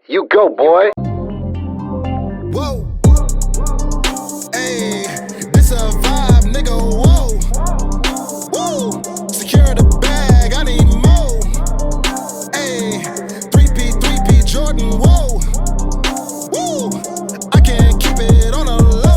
You go, boy. Whoa. Hey, this a vibe, nigga. Whoa. Woo. Secure the bag, I need more. Hey, 3P Jordan. Whoa. Woo. I can't keep it on a low.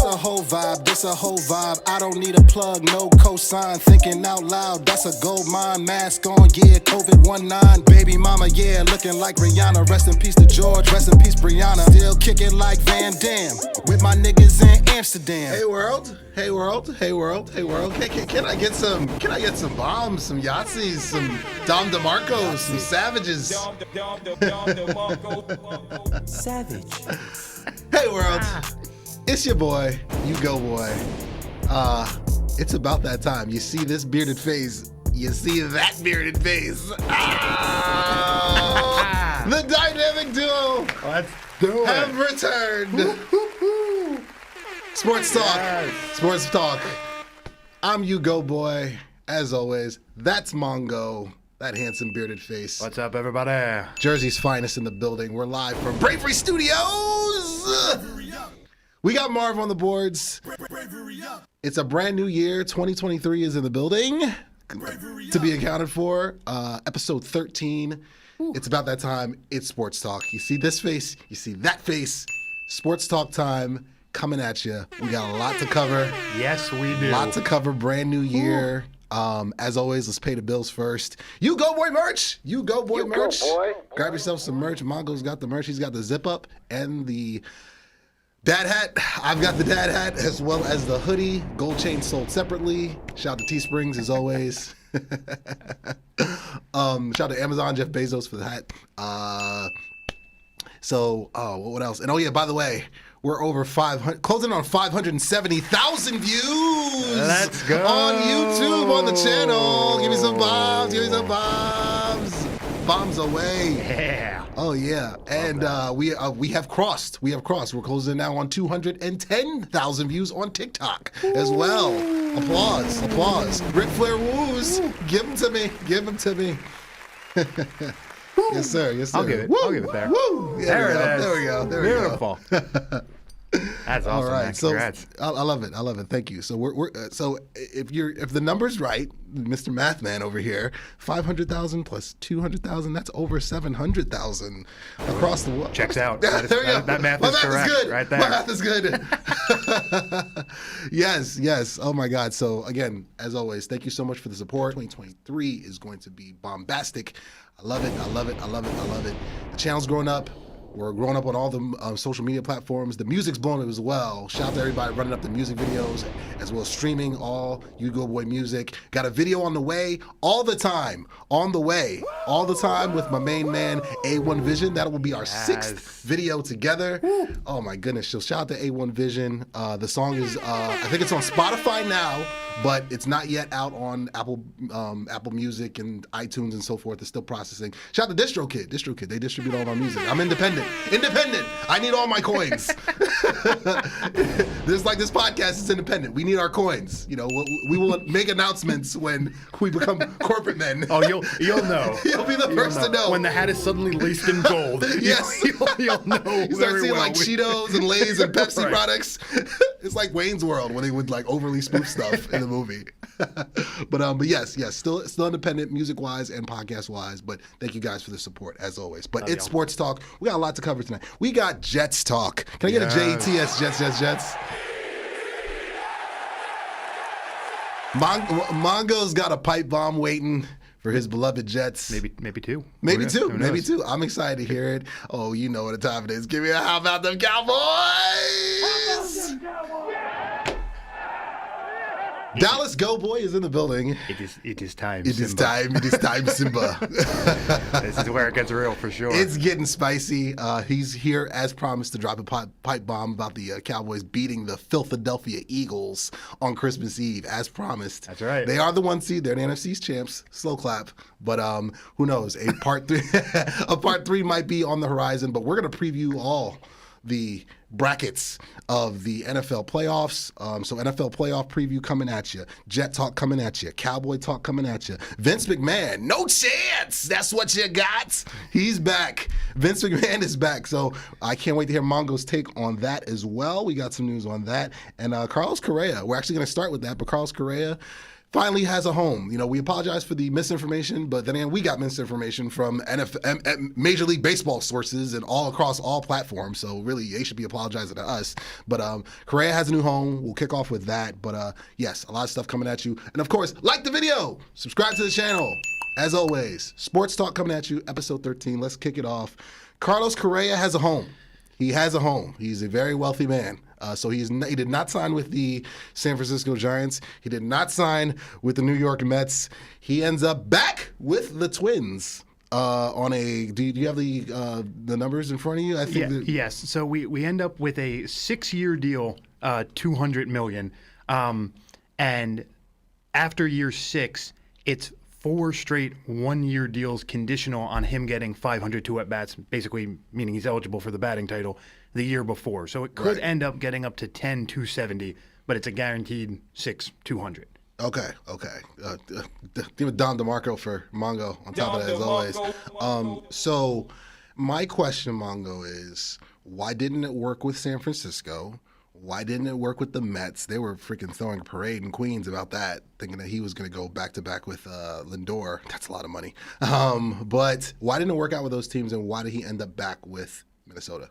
This a whole vibe. I don't need a plug, no cosign. Thinking out loud, that's a gold mine. Mask on, yeah, COVID-19. Baby mama, yeah, looking like Rihanna. Rest in peace to George, rest in peace Brianna. Still kicking like Van Damme with my niggas in Amsterdam. Hey world, hey world, hey world, hey world. Can I get some bombs, some Yahtzees, some Dom DeMarcos, some savages? Savage. Hey world. It's your boy, U-Goboy. It's about that time. You see this bearded face. You see that bearded face. The dynamic duo Let's do it. have returned. Sports talk. Yes. Sports talk. I'm U-Goboy. As always, that's Mongo. That handsome bearded face. What's up, everybody? Jersey's finest in the building. We're live from Bravery Studios. We got Marv on the boards. It's a brand new year. 2023 is in the building to be accounted for. Episode 13. It's about that time. It's sports talk. You see this face. You see that face. Sports talk time coming at you. We got a lot to cover. Yes, we do. Lot to cover. Brand new year. As always, let's pay the bills first. U-Goboy merch. U-Goboy merch. Go, boy. Grab yourself some merch. Mongo's got the merch. He's got the zip up and the dad hat. I've got the dad hat as well as the hoodie. Gold chain sold separately. Shout out to Teesprings as always. Shout out to Amazon, Jeff Bezos for the hat. What else? And oh yeah, by the way, we're over 500, closing on 570,000 views. Let's go. On YouTube, on the channel. Give me some bombs. Give me some bombs. Bombs away. Yeah. Oh yeah, and we have crossed. We're closing now on 210,000 views on TikTok as well. Applause. Ric Flair woos. Give them to me. Yes sir. I'll give it. I'll give it there. Woo. There it is. There we go. Beautiful. That's awesome. All right, Man. so Congrats. I love it. Thank you. So we're so if the number's right, Mr. Mathman over here, 500,000 plus 200,000, that's over 700,000 across the world. Checks out. There we go. That math My is math correct. is good. Right there. My math is good. Yes. Oh my God. So again, as always, thank you so much for the support. 2023 is going to be bombastic. I love it. The channel's growing up. We're growing up on all the social media platforms. The music's blowing up as well. Shout out to everybody running up the music videos, as well as streaming all U-Goboy music. Got a video on the way all the time. With my main man, A1 Vision. That will be our sixth video together. Oh my goodness. So shout out to A1 Vision. The song is, I think it's on Spotify now, but it's not yet out on Apple Music and iTunes and so forth. It's still processing. Shout out to DistroKid. They distribute all of our music. I'm independent. I need all my coins. There's like this podcast is independent. We need our coins. You know, we will make announcements when we become corporate men. Oh, you'll know. You'll be the first to know. When the hat is suddenly laced in gold. Yes. You'll know. You start very seeing well. like Cheetos and Lay's and Pepsi Right. products. It's like Wayne's World when they would like overly spoof stuff in the movie. But yes, still independent music wise and podcast wise. But thank you guys for the support as always. But it's sports talk. We got a lot to cover tonight. We got Jets talk. Can I get a JETS? Jets? Mongo's got a pipe bomb waiting for his beloved Jets. Maybe two. Maybe Who knows? two. I'm excited to hear it. Oh, you know what the time it is. Give me a how about them Cowboys? Dallas Cowboy is in the building. It is time. It is time, Simba. This is where it gets real for sure. It's getting spicy. He's here as promised to drop a pipe bomb about the Cowboys beating the Philadelphia Eagles on Christmas Eve, as promised. That's right. They are the 1 seed. They're the NFC's champs. Slow clap. But who knows? A part three might be on the horizon. But we're gonna preview all the brackets of the NFL playoffs. So NFL playoff preview coming at you. Jet talk coming at you. Cowboy talk coming at you. Vince McMahon, no chance. That's what you got. He's back. Vince McMahon is back, so I can't wait to hear Mongo's take on that as well. We got some news on that. And Carlos Correa, we're actually going to start with that, but Carlos Correa finally has a home. You know, we apologize for the misinformation, but then again, we got misinformation from Major League Baseball sources and all across all platforms. So really, they should be apologizing to us. But Correa has a new home. We'll kick off with that. But yes, a lot of stuff coming at you. And of course, like the video, subscribe to the channel. As always, Sports Talk coming at you, episode 13. Let's kick it off. Carlos Correa has a home. He has a home. He's a very wealthy man. So he did not sign with the San Francisco Giants. He did not sign with the New York Mets. He ends up back with the Twins on a. Do you have the numbers in front of you? I think. Yes. So we end up with a 6-year deal, $200 million, and after year 6, it's 4 straight 1-year deals conditional on him getting 502 at-bats, basically meaning he's eligible for the batting title the year before. So it could end up getting up to 10, 270, but it's a guaranteed 6, 200. Okay. Give it Don DeMarco for Mongo on top of that, as always. So my question, Mongo, is why didn't it work with San Francisco? Why didn't it work with the Mets? They were freaking throwing a parade in Queens about that, thinking that he was going to go back-to-back with Lindor. That's a lot of money. But why didn't it work out with those teams, and why did he end up back with Minnesota?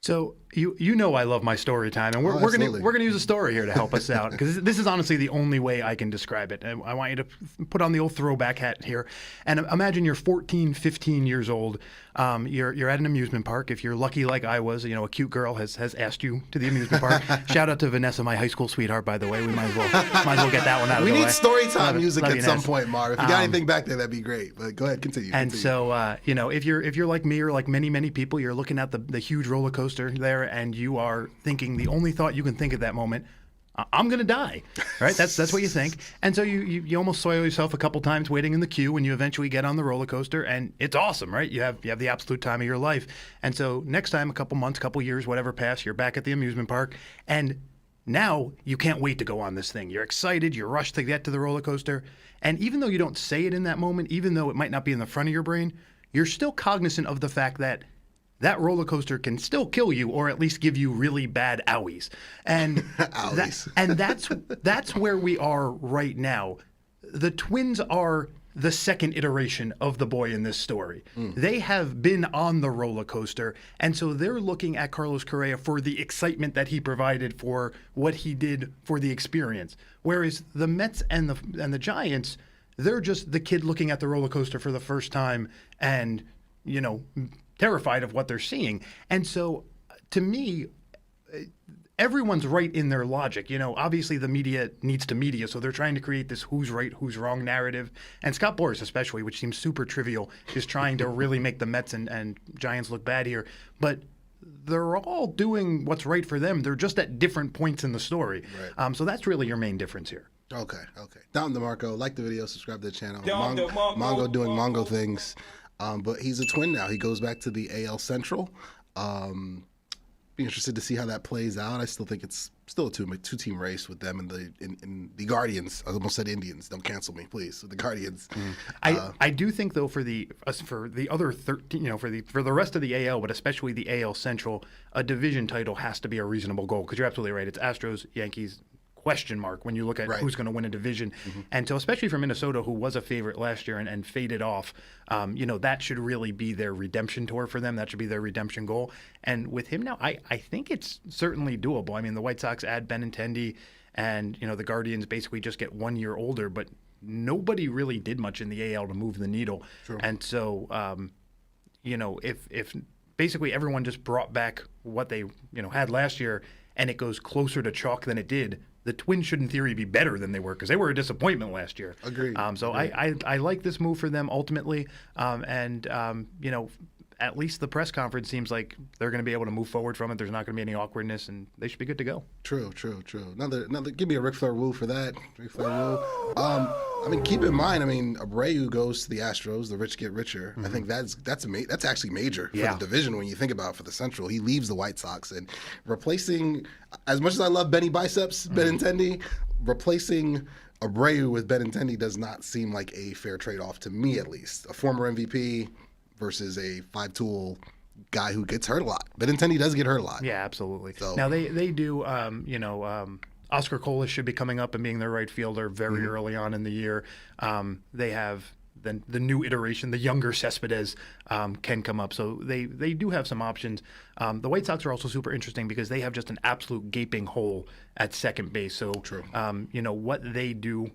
So you know I love my story time, and we're gonna use a story here to help us out, because this is honestly the only way I can describe it. And I want you to put on the old throwback hat here, and imagine you're 14, 15 years old. You're at an amusement park. If you're lucky like I was, a cute girl has asked you to the amusement park. Shout out to Vanessa, my high school sweetheart, by the way. We might as well get that one out of the way. We need story time music at some Ness. point, Marv. If you got anything back there, that'd be great. But go ahead, continue. And so, if you're like me or like many people, you're looking at the huge roller coaster there, and you are thinking the only thought you can think at that moment, I'm gonna die, right? That's what you think, and so you almost soil yourself a couple times waiting in the queue, and you eventually get on the roller coaster, and it's awesome, right? You have the absolute time of your life, and so next time, a couple months, couple years, whatever pass, you're back at the amusement park, and now you can't wait to go on this thing. You're excited, you're rushed to get to the roller coaster, and even though you don't say it in that moment, even though it might not be in the front of your brain, you're still cognizant of the fact that that roller coaster can still kill you, or at least give you really bad owies. And that's where we are right now. The Twins are the second iteration of the boy in this story. They have been on the roller coaster, and so they're looking at Carlos Correa for the excitement that he provided, for what he did for the experience. Whereas the Mets and the Giants, they're just the kid looking at the roller coaster for the first time, and terrified of what they're seeing. And so, to me, everyone's right in their logic. Obviously the media needs to media, so they're trying to create this who's right, who's wrong narrative. And Scott Boras especially, which seems super trivial, is trying to really make the Mets and Giants look bad here. But they're all doing what's right for them. They're just at different points in the story. Right. So that's really your main difference here. Okay. Don DeMarco, like the video, subscribe to the channel. Mongo doing Mongo things. But he's a Twin now. He goes back to the AL Central. Be interested to see how that plays out. I still think it's still a two-team race with them and the Guardians. I almost said Indians. Don't cancel me, please. The Guardians. I do think though for the other 13, for the rest of the AL, but especially the AL Central, a division title has to be a reasonable goal, because you're absolutely right. It's Astros, Yankees. Question mark when you look at who's going to win a division. And so especially for Minnesota, who was a favorite last year and faded off, that should really be their redemption tour for them. That should be their redemption goal. And with him now, I think it's certainly doable. I mean, the White Sox add Benintendi, and the Guardians basically just get 1 year older, but nobody really did much in the AL to move the needle. True. And so if basically everyone just brought back what they had last year, and it goes closer to chalk than it did, the Twins should, in theory, be better than they were, because they were a disappointment last year. Agreed. So I like this move for them ultimately, at least the press conference seems like they're going to be able to move forward from it. There's not going to be any awkwardness, and they should be good to go. True. Another. Give me a Ric Flair woo for that. Ric Flair woo. Keep in mind. Abreu goes to the Astros. The rich get richer. I think that's actually major for the division when you think about it, for the Central. He leaves the White Sox, and replacing, as much as I love Benny Biceps, Benintendi, replacing Abreu with Benintendi does not seem like a fair trade-off to me, at least. A former MVP versus a 5-tool guy who gets hurt a lot. Benintendi does get hurt a lot. Yeah, absolutely. So- Now they do, Oscar Colas should be coming up and being their right fielder very early on in the year. They have the new iteration, the younger Cespedes can come up. So they do have some options. The White Sox are also super interesting because they have just an absolute gaping hole at second base. So, True. What they do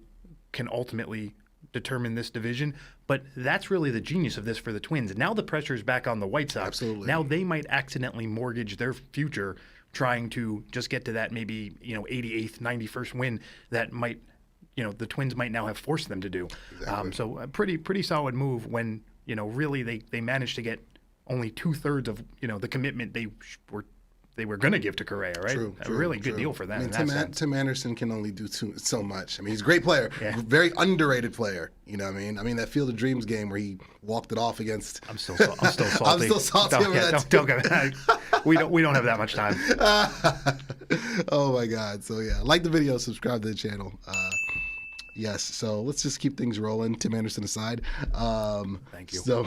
can ultimately determine this division. But that's really the genius of this for the Twins. Now the pressure is back on the White Sox. Absolutely. Now they might accidentally mortgage their future trying to just get to that maybe 88th, 91st win that might the Twins might now have forced them to do. Exactly. So a pretty solid move when really they managed to get only 2/3 of the commitment they were going to give to Correa, right? True, a really good deal for them. I mean, in that sense. Tim Anderson can only do so much. I mean, he's a great player, Yeah. very underrated player. You know what I mean? I mean, that Field of Dreams game where he walked it off against. I'm still salty. I'm still salty over that. Don't get we don't have that much time. Oh my God! So yeah, like the video, subscribe to the channel. Yes, so let's just keep things rolling. Tim Anderson aside. Thank you. So,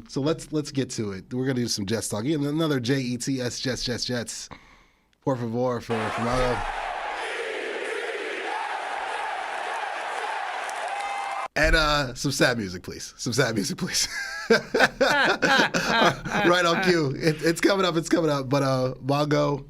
so let's get to it. We're gonna do some Jets talk. And another Jets, Jets. Por favor for Mongo. And some sad music, please. Some sad music, please. Right on cue. It's coming up. But Mongo,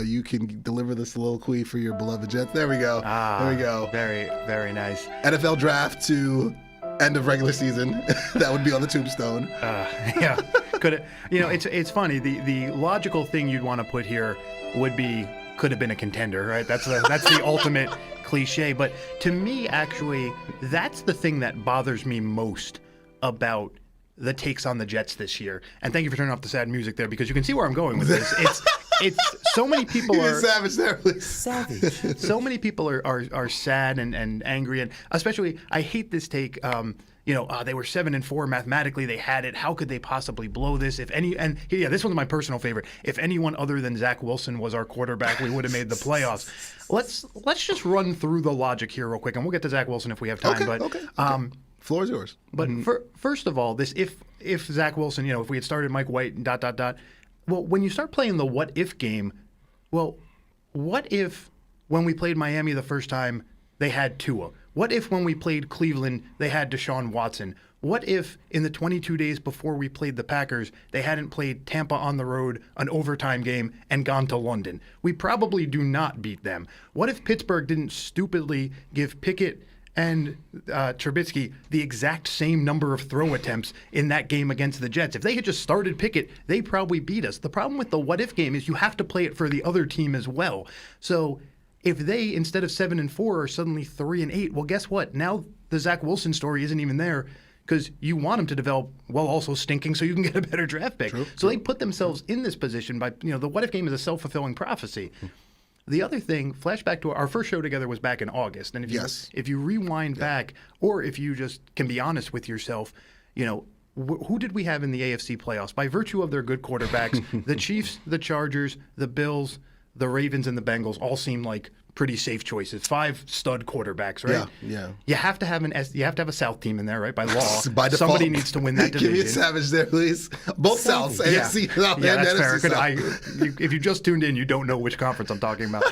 you can deliver this soliloquy for your beloved Jets. There we go. There we go. Very, very nice. NFL draft to end of regular season. That would be on the tombstone. Yeah. Could it? It's funny. The logical thing you'd want to put here would be could have been a contender, right? That's the ultimate cliche. But to me, actually, that's the thing that bothers me most about the takes on the Jets this year. And thank you for turning off the sad music there because you can see where I'm going with this. It's so many people You're are savage there, please. Savage. so many people are sad and angry, and especially I hate this take. They were 7-4 mathematically. They had it. How could they possibly blow this? This one's my personal favorite. If anyone other than Zach Wilson was our quarterback, we would have made the playoffs. Let's just run through the logic here real quick, and we'll get to Zach Wilson if we have time. Okay. Floor is yours. But first of all, this if Zach Wilson, if we had started Mike White and ... Well, when you start playing the what if game, well, what if when we played Miami the first time they had Tua? What if when we played Cleveland they had Deshaun Watson? What if in the 22 days before we played the Packers they hadn't played Tampa on the road, an overtime game, and gone to London? We probably do not beat them. What if Pittsburgh didn't stupidly give Pickett and Trubisky the exact same number of throw attempts in that game against the Jets? If they had just started Pickett, they probably beat us. The problem with the what-if game is you have to play it for the other team as well. So if they, instead of 7-4, are suddenly 3-8, well, guess what? Now the Zach Wilson story isn't even there because you want him to develop while also stinking so you can get a better draft pick. So they put themselves in this position by, the what-if game is a self-fulfilling prophecy. The other thing, flashback to our first show together was back in August. And if you rewind back, or if you just can be honest with yourself, who did we have in the AFC playoffs? By virtue of their good quarterbacks, the Chiefs, the Chargers, the Bills, the Ravens, and the Bengals all seem like pretty safe choices. 5 stud quarterbacks, right? Yeah. You have to have a South team in there, right? By law, By default. somebody needs to win that division. Give me a savage there, please. Both Souths, AFC, South, yeah, and that's NFC fair. South. If you just tuned in, you don't know which conference I'm talking about.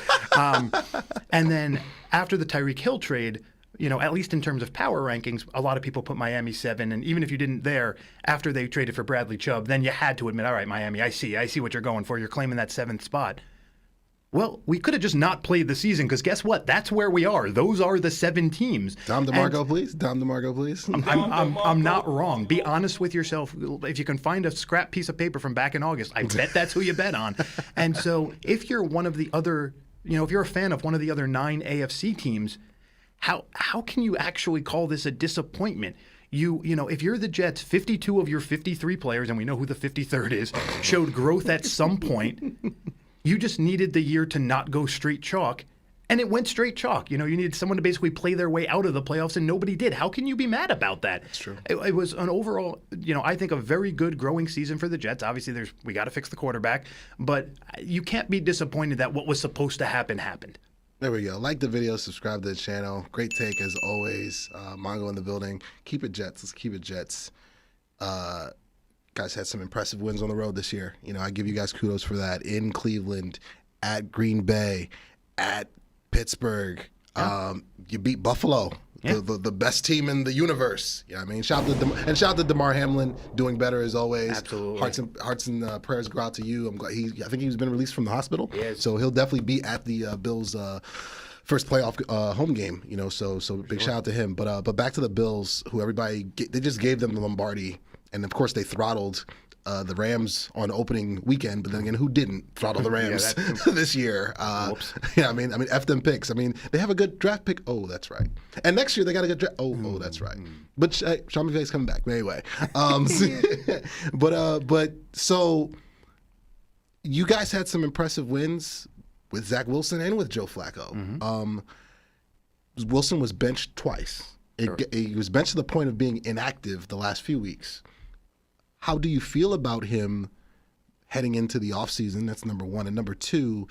And then after the Tyreek Hill trade, at least in terms of power rankings, a lot of people put Miami 7. And even if you didn't there, after they traded for Bradley Chubb, then you had to admit, all right, Miami, I see what you're going for. You're claiming that 7th spot. Well, we could have just not played the season because guess what? That's where we are. Those are the 7 teams. Dom DeMarco, please. Dom DeMarco, please. I'm not wrong. Be honest with yourself. If you can find a scrap piece of paper from back in August, I bet that's who you bet on. And so if you're one of the other, if you're a fan of one of the other 9 AFC teams, how can you actually call this a disappointment? If you're the Jets, 52 of your 53 players, and we know who the 53rd is, showed growth at some point. You just needed the year to not go straight chalk, and it went straight chalk. You needed someone to basically play their way out of the playoffs, and nobody did. How can you be mad about that? That's true. It was an overall, I think a very good growing season for the Jets. Obviously, we got to fix the quarterback, but you can't be disappointed that what was supposed to happen happened. There we go. Like the video, subscribe to the channel. Great take as always. Mongo in the building. Keep it Jets. Let's keep it Jets. Guys had some impressive wins on the road this year. I give you guys kudos for that. In Cleveland, at Green Bay, at Pittsburgh. You beat Buffalo, the best team in the universe. You know what I mean? Shout out to DeMar Hamlin, doing better as always. Absolutely. Hearts and prayers go out to you. I'm glad I think he's been released from the hospital. Yes. So he'll definitely be at the Bills' first playoff home game. So big shout out to him. But back to the Bills, who they just gave them the Lombardi, and of course they throttled the Rams on opening weekend, but then again, who didn't throttle the Rams this year? Whoops. Yeah, I mean, F them picks. I mean, they have a good draft pick. Oh, that's right. And next year they got a good draft. Oh, that's right. But Sean McVay's coming back. But anyway, but so you guys had some impressive wins with Zach Wilson and with Joe Flacco. Wilson was benched twice. He was benched to the point of being inactive the last few weeks. How do you feel about him heading into the offseason? That's number one. And number two,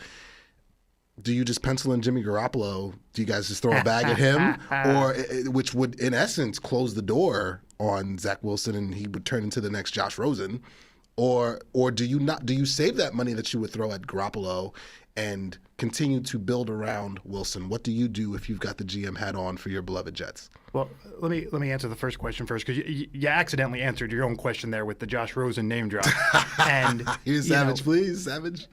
do you just pencil in Jimmy Garoppolo? Do you guys just throw a bag at him? Or which would, in essence, close the door on Zach Wilson and he would turn into the next Josh Rosen? Or do you save that money that you would throw at Garoppolo and continue to build around Wilson? What do you do if you've got the GM hat on for your beloved Jets? Well, let me answer the first question first, because you accidentally answered your own question there with the Josh Rosen name drop. And Savage, please, Savage.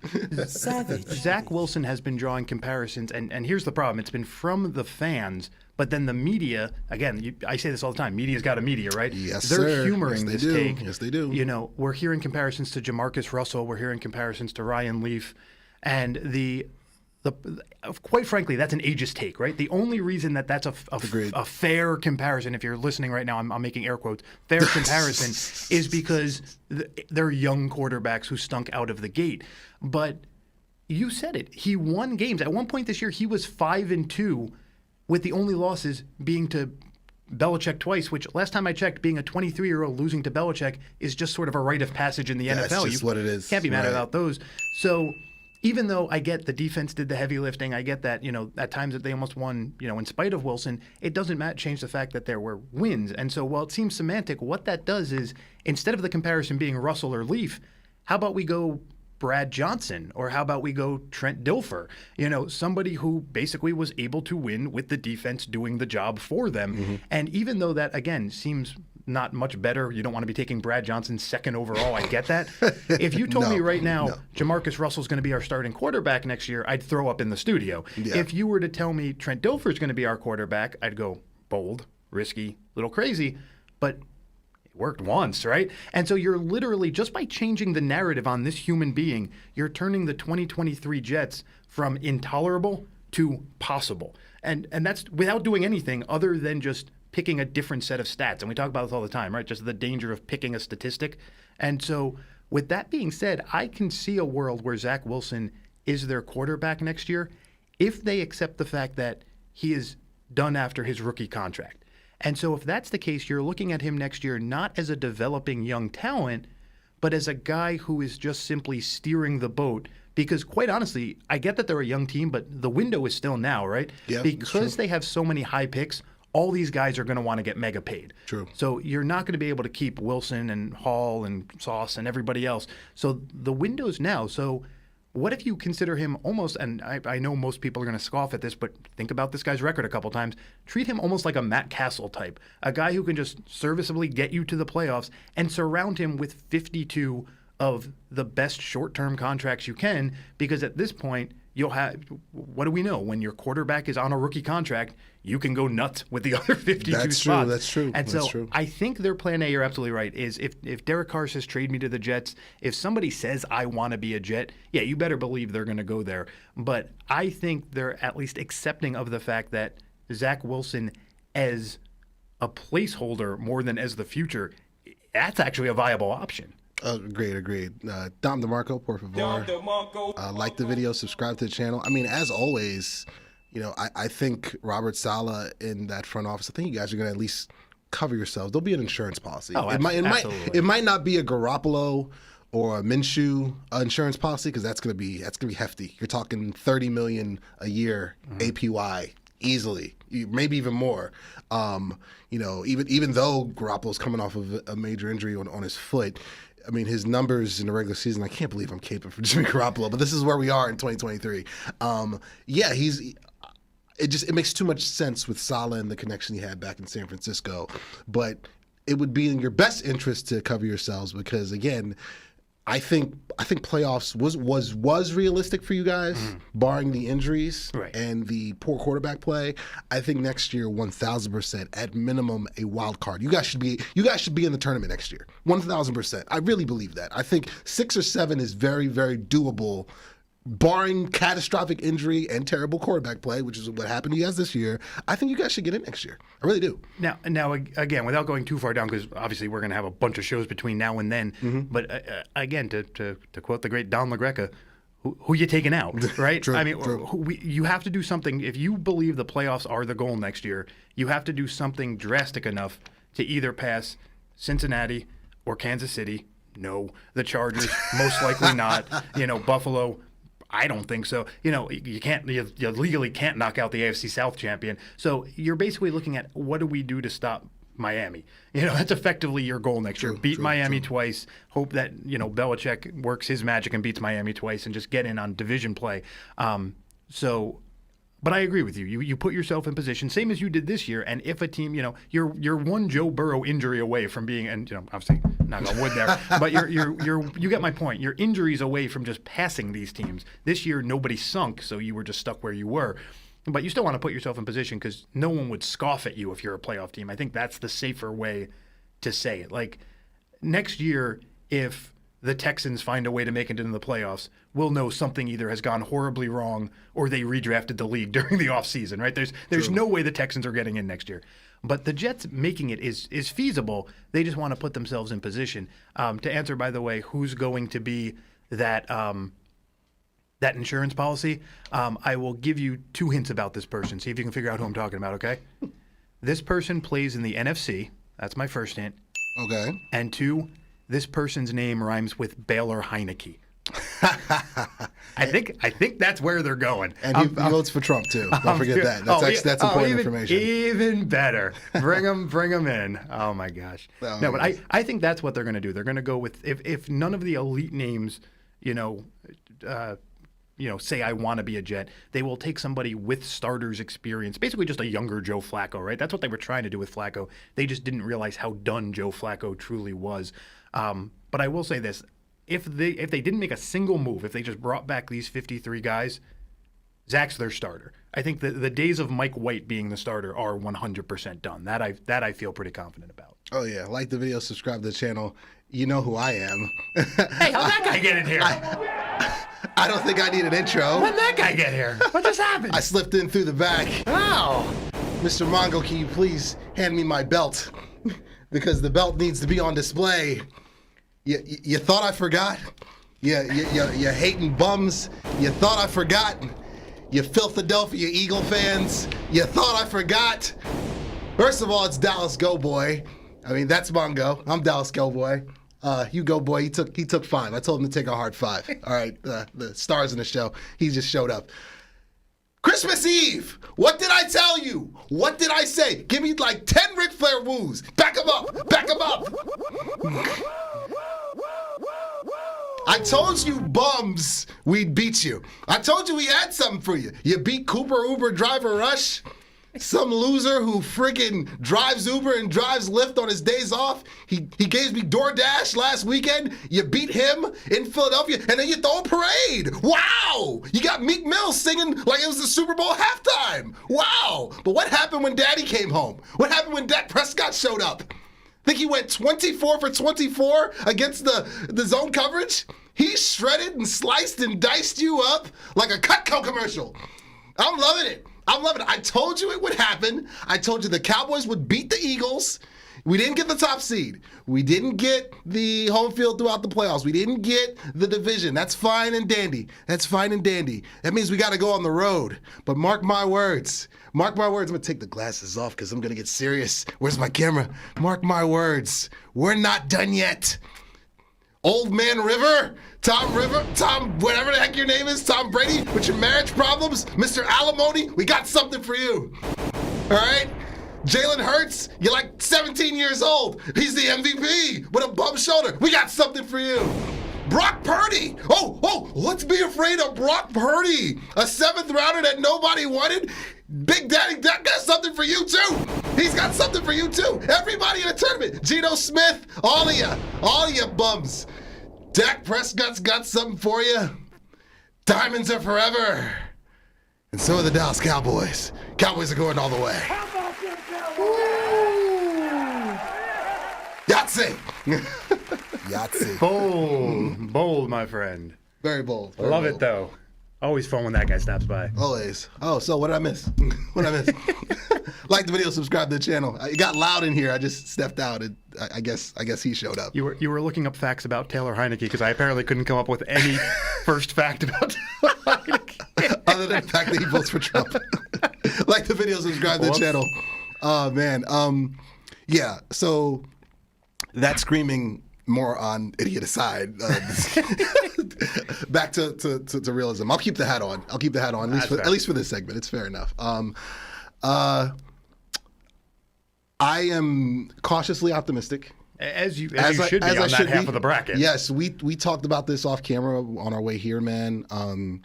Savage. Zach Wilson has been drawing comparisons, and here's the problem: it's been from the fans, but then the media. Again, I say this all the time: media's got a media, right? Yes, They're sir. humoring Yes, this they do. take. Yes, they do. We're hearing comparisons to Jamarcus Russell. We're hearing comparisons to Ryan Leaf, and the quite frankly, that's an ageist take, right? The only reason that's a fair comparison, if you're listening right now, I'm making air quotes, fair comparison, is because they're young quarterbacks who stunk out of the gate. But you said it. He won games. At one point this year, he was 5-2, with the only losses being to Belichick twice, which last time I checked, being a 23-year-old losing to Belichick is just sort of a rite of passage in the NFL. That's just what it is. Can't be mad about those. So even though I get the defense did the heavy lifting, I get that, at times that they almost won, in spite of Wilson, it doesn't change the fact that there were wins. And so while it seems semantic, what that does is, instead of the comparison being Russell or Leaf, how about we go Brad Johnson, or how about we go Trent Dilfer? Somebody who basically was able to win with the defense doing the job for them. Mm-hmm. And even though that, again, seems not much better, you don't want to be taking Brad Johnson second overall, I get that. If you told me right now Jamarcus Russell's going to be our starting quarterback next year, I'd throw up in the studio. Yeah. If you were to tell me Trent Dilfer's going to be our quarterback, I'd go bold, risky, little crazy, but it worked once, right? And so you're literally, just by changing the narrative on this human being, you're turning the 2023 Jets from intolerable to possible. And that's without doing anything other than just picking a different set of stats. And we talk about this all the time, right? Just the danger of picking a statistic. And so with that being said, I can see a world where Zach Wilson is their quarterback next year if they accept the fact that he is done after his rookie contract. And so if that's the case, you're looking at him next year not as a developing young talent, but as a guy who is just simply steering the boat. Because quite honestly, I get that they're a young team, but the window is still now, right? Yeah, because they have so many high picks, all these guys are going to want to get mega paid. True. So you're not going to be able to keep Wilson and Hall and Sauce and everybody else. So the window's now. So what if you consider him almost, and I know most people are going to scoff at this, but think about this guy's record a couple times. Treat him almost like a Matt Castle type, a guy who can just serviceably get you to the playoffs, and surround him with 52 of the best short-term contracts you can, because at this point, you'll have, what do we know? When your quarterback is on a rookie contract, you can go nuts with the other 52 spots. That's true. And that's so true. I think their plan A, you're absolutely right, is if Derek Carr says trade me to the Jets, if somebody says I want to be a Jet, yeah, you better believe they're going to go there. But I think they're at least accepting of the fact that Zach Wilson as a placeholder more than as the future, that's actually a viable option. Agreed. Dom DeMarco, por favor. Like the video, subscribe to the channel. I mean, as always, I think Robert Saleh in that front office, I think you guys are going to at least cover yourselves. There'll be an insurance policy. Oh, absolutely. It might not be a Garoppolo or a Minshew insurance policy, because that's gonna be hefty. You're talking $30 million a year APY. easily, maybe even more. Even though Garoppolo's coming off of a major injury on his foot, I mean, his numbers in the regular season, I can't believe I'm caping for Jimmy Garoppolo, but this is where we are in 2023. It makes too much sense with Saleh and the connection he had back in San Francisco. But it would be in your best interest to cover yourselves because, again, I think playoffs was realistic for you guys, barring the injuries and the poor quarterback play. I think next year, 1,000% at minimum a wild card. You guys should be in the tournament next year, 1,000%. I really believe that. I think 6 or 7 is very, very doable, barring catastrophic injury and terrible quarterback play, which is what happened to you guys this year. I think you guys should get in next year. I really do. Now again, without going too far down, because obviously we're going to have a bunch of shows between now and then. But again, to quote the great Don LaGreca, who you taking out, right? True, I mean, true. You have to do something. If you believe the playoffs are the goal next year, you have to do something drastic enough to either pass Cincinnati or Kansas City. No, the Chargers, most likely not. Buffalo, I don't think so. You legally can't knock out the AFC South champion. So you're basically looking at what do we do to stop Miami? That's effectively your goal next year. Beat Miami twice. Hope that, Belichick works his magic and beats Miami twice and just get in on division play. But I agree with you. You put yourself in position, same as you did this year. And if a team, you're one Joe Burrow injury away from being, and obviously not on wood there, but you get my point. You're injuries away from just passing these teams. This year, nobody sunk, so you were just stuck where you were. But you still want to put yourself in position because no one would scoff at you if you're a playoff team. I think that's the safer way to say it. Like next year, if the Texans find a way to make it into the playoffs, we'll know something either has gone horribly wrong or they redrafted the league during the offseason, right? There's no way the Texans are getting in next year. But the Jets making it is feasible. They just want to put themselves in position. To answer, by the way, who's going to be that insurance policy, I will give you 2 hints about this person. See if you can figure out who I'm talking about, okay? This person plays in the NFC. That's my first hint. Okay. And 2, this person's name rhymes with Baylor Heineke. I think that's where they're going. And he votes for Trump too. Don't forget that. That's important information. Even better. Bring them in. Oh my gosh. No, but I think that's what they're going to do. They're going to go with if none of the elite names, say I want to be a Jet, they will take somebody with starters experience, basically just a younger Joe Flacco, right? That's what they were trying to do with Flacco. They just didn't realize how done Joe Flacco truly was. But I will say this. If they didn't make a single move, if they just brought back these 53 guys, Zach's their starter. I think the days of Mike White being the starter are 100% done. That I feel pretty confident about. Oh, yeah. Like the video, subscribe to the channel. You know who I am. Hey, how'd that guy get in here? I don't think I need an intro. How'd that guy get here? What just happened? I slipped in through the back. Oh. Mr. Mongo, can you please hand me my belt? Because the belt needs to be on display. You thought I forgot? You hating bums. You thought I forgot? You Philadelphia Eagle fans. You thought I forgot? First of all, it's Dallas Go-Boy. I mean, that's Mongo. I'm Dallas Go-Boy. U-Goboy, he took 5. I told him to take a hard 5. All right, the stars in the show. He just showed up. Christmas Eve. What did I tell you? What did I say? Give me like 10 Ric Flair woos. Back him up. Back him up. I told you bums we'd beat you. I told you we had something for you. You beat Cooper Uber driver Rush. Some loser who friggin' drives Uber and drives Lyft on his days off. He gave me DoorDash last weekend. You beat him in Philadelphia, and then you throw a parade. Wow! You got Meek Mill singing like it was the Super Bowl halftime. Wow! But what happened when Daddy came home? What happened when Dak Prescott showed up? Think he went 24 for 24 against the zone coverage? He shredded and sliced and diced you up like a Cutco commercial. I'm loving it. I told you it would happen. I told you the Cowboys would beat the Eagles. We didn't get the top seed. We didn't get the home field throughout the playoffs. We didn't get the division. That's fine and dandy. That means we got to go on the road. But mark my words. I'm going to take the glasses off because I'm going to get serious. Where's my camera? Mark my words. We're not done yet. Old Man River, Tom, whatever the heck your name is, Tom Brady, with your marriage problems, Mr. Alimony, we got something for you. All right? Jalen Hurts, you're like 17 years old. He's the MVP with a bum shoulder. We got something for you. Brock Purdy. Oh, let's be afraid of Brock Purdy. A 7th rounder that nobody wanted. Big Daddy Duck got something for you too. He's got something for you too. Everybody in the tournament. Geno Smith, all of you bums. Dak Prescott's got something for you. Diamonds are forever. And so are the Dallas Cowboys. Cowboys are going all the way. How about them Cowboys? Yahtzee. Bold, bold, my friend. Very bold. I love it though. Always fun when that guy stops by. Always. Oh, so what did I miss? What did I miss? Like the video, subscribe to the channel. It got loud in here. I just stepped out. I guess he showed up. You were looking up facts about Taylor Heineke because I apparently couldn't come up with any first fact about Taylor Heineke. Other than the fact that he votes for Trump. Like the video, subscribe to the channel. Oh, man. Yeah, so that screaming moron idiot aside, back to realism. I'll keep the hat on. At least for this segment. It's fair enough. I am cautiously optimistic. As you should be on that half of the bracket. Yes, we talked about this off camera on our way here, man. I've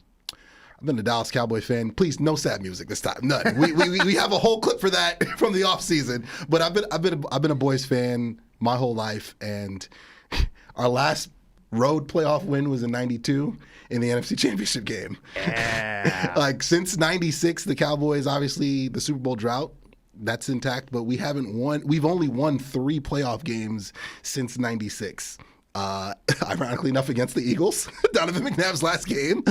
been a Dallas Cowboy fan. Please, no sad music this time. None. We have a whole clip for that from the off season. But I've been a Boys fan my whole life, and our last road playoff win was in '92 in the NFC Championship game. Yeah. Like since '96, the Cowboys, obviously the Super Bowl drought, that's intact, but we haven't won. We've only won 3 playoff games since '96. Ironically enough, against the Eagles, Donovan McNabb's last game,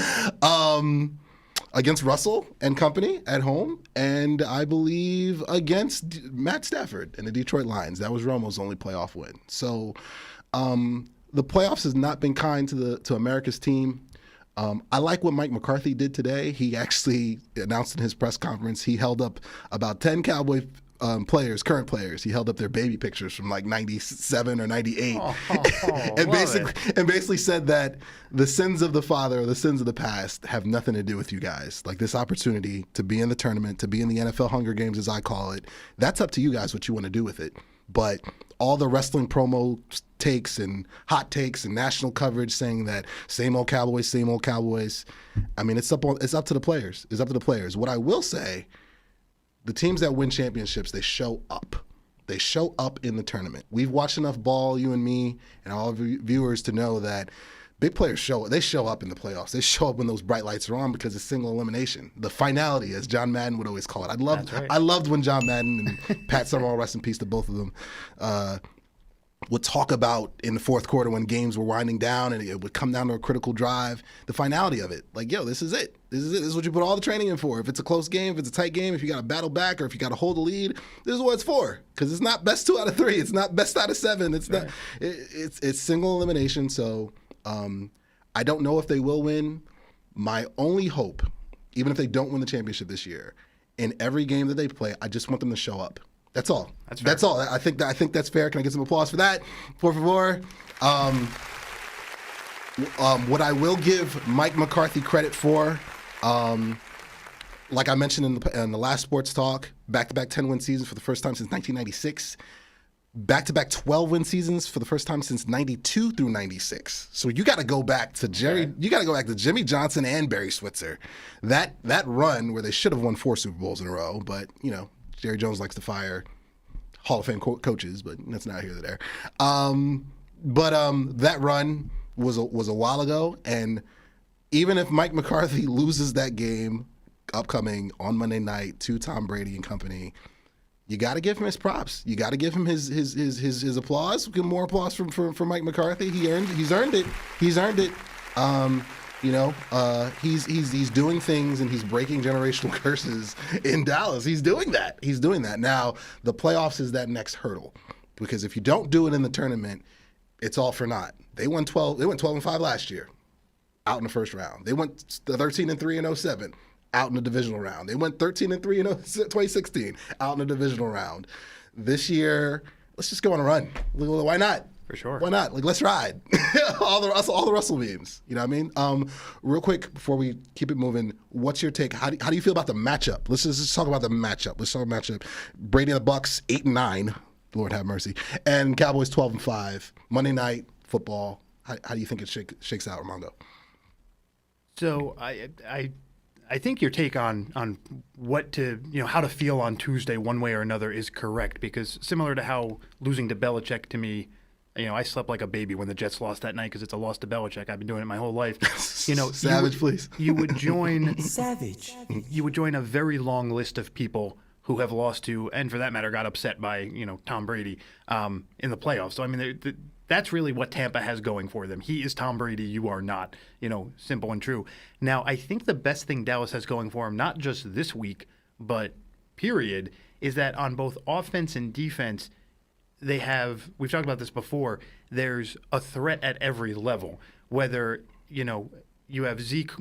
against Russell and company at home, and I believe against Matt Stafford and the Detroit Lions. That was Romo's only playoff win. So the playoffs has not been kind to America's team. I like what Mike McCarthy did today. He actually announced in his press conference he held up about 10 Cowboy current players. He held up their baby pictures from like '97 or '98, and basically said that the sins of the father or the sins of the past have nothing to do with you guys. Like this opportunity to be in the tournament, to be in the NFL Hunger Games, as I call it, that's up to you guys what you want to do with it. But all the wrestling promo takes and hot takes and national coverage saying that same old Cowboys, same old Cowboys. I mean, it's up to the players. It's up to the players. What I will say, the teams that win championships, they show up. They show up in the tournament. We've watched enough ball, you and me, and all of you viewers, to know that big players show up in the playoffs. They show up when those bright lights are on because it's single elimination. The finality, as John Madden would always call it. I loved when John Madden and Pat Summerall, rest in peace to both of them, would talk about in the fourth quarter when games were winding down and it would come down to a critical drive, the finality of it. Like, yo, this is it. This is what you put all the training in for. If it's a close game, if it's a tight game, if you got to battle back, or if you got to hold a lead, this is what it's for. Because it's not best 2 out of 3. It's not best out of 7. It's not. It's single elimination. So I don't know if they will win. My only hope, even if they don't win the championship this year, in every game that they play, I just want them to show up. That's all. That's all. I think that's fair. Can I get some applause for that? Por favor. What I will give Mike McCarthy credit for, like I mentioned in the last sports talk, back-to-back 10-win seasons for the first time since 1996. Back-to-back 12-win seasons for the first time since 92 through 96. So you got to go back to You got to go back to Jimmy Johnson and Barry Switzer. That run where they should have won 4 Super Bowls in a row, but Jerry Jones likes to fire Hall of Fame coaches, but that's not here or there. That run was a while ago, and even if Mike McCarthy loses that game upcoming on Monday night to Tom Brady and company, you got to give him his props. You got to give him his applause. Give him more applause from Mike McCarthy. He's earned it. He's earned it. He's doing things and he's breaking generational curses in Dallas. He's doing that. Now, the playoffs is that next hurdle, because if you don't do it in the tournament, it's all for naught. They went 12-5 last year, out in the first round. They went 13-3 in 07, out in the divisional round. They went 13-3 in 2016, out in the divisional round. This year, let's just go on a run. Why not? For sure. Why not? Like, let's ride. all the Russell memes. You know what I mean? Real quick before we keep it moving, what's your take? How do you feel about the matchup? Let's just talk about the matchup. Brady and the Bucks 8-9. Lord have mercy. And Cowboys 12-5. Monday Night Football. How do you think it shakes out, Mongo? So I think your take on what to, how to feel on Tuesday one way or another is correct, because similar to how losing to Belichick, to me, I slept like a baby when the Jets lost that night because it's a loss to Belichick. I've been doing it my whole life. Savage, please. You would join Savage. You would join a very long list of people who have lost to, and for that matter, got upset by Tom Brady in the playoffs. So I mean, that's really what Tampa has going for them. He is Tom Brady. You are not. Simple and true. Now, I think the best thing Dallas has going for him, not just this week, but period, is that on both offense and defense, they have, we've talked about this before, there's a threat at every level. Whether, you have Zeke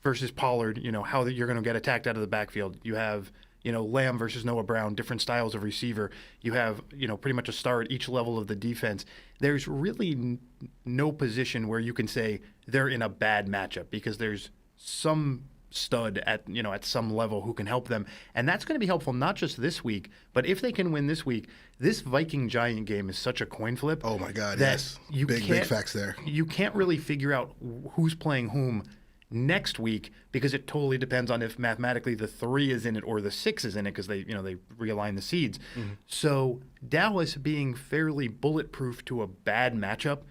versus Pollard, how you're going to get attacked out of the backfield. You have, Lamb versus Noah Brown, different styles of receiver. You have, pretty much a star at each level of the defense. There's really no position where you can say they're in a bad matchup, because there's some stud at some level who can help them, and that's going to be helpful not just this week, but if they can win this week. This Viking Giant game is such a coin flip. Oh my God, that yes, you big facts there. You can't really figure out who's playing whom next week, because it totally depends on if mathematically the 3 is in it or the 6 is in it, because they realign the seeds. Mm-hmm. So Dallas being fairly bulletproof to a bad matchup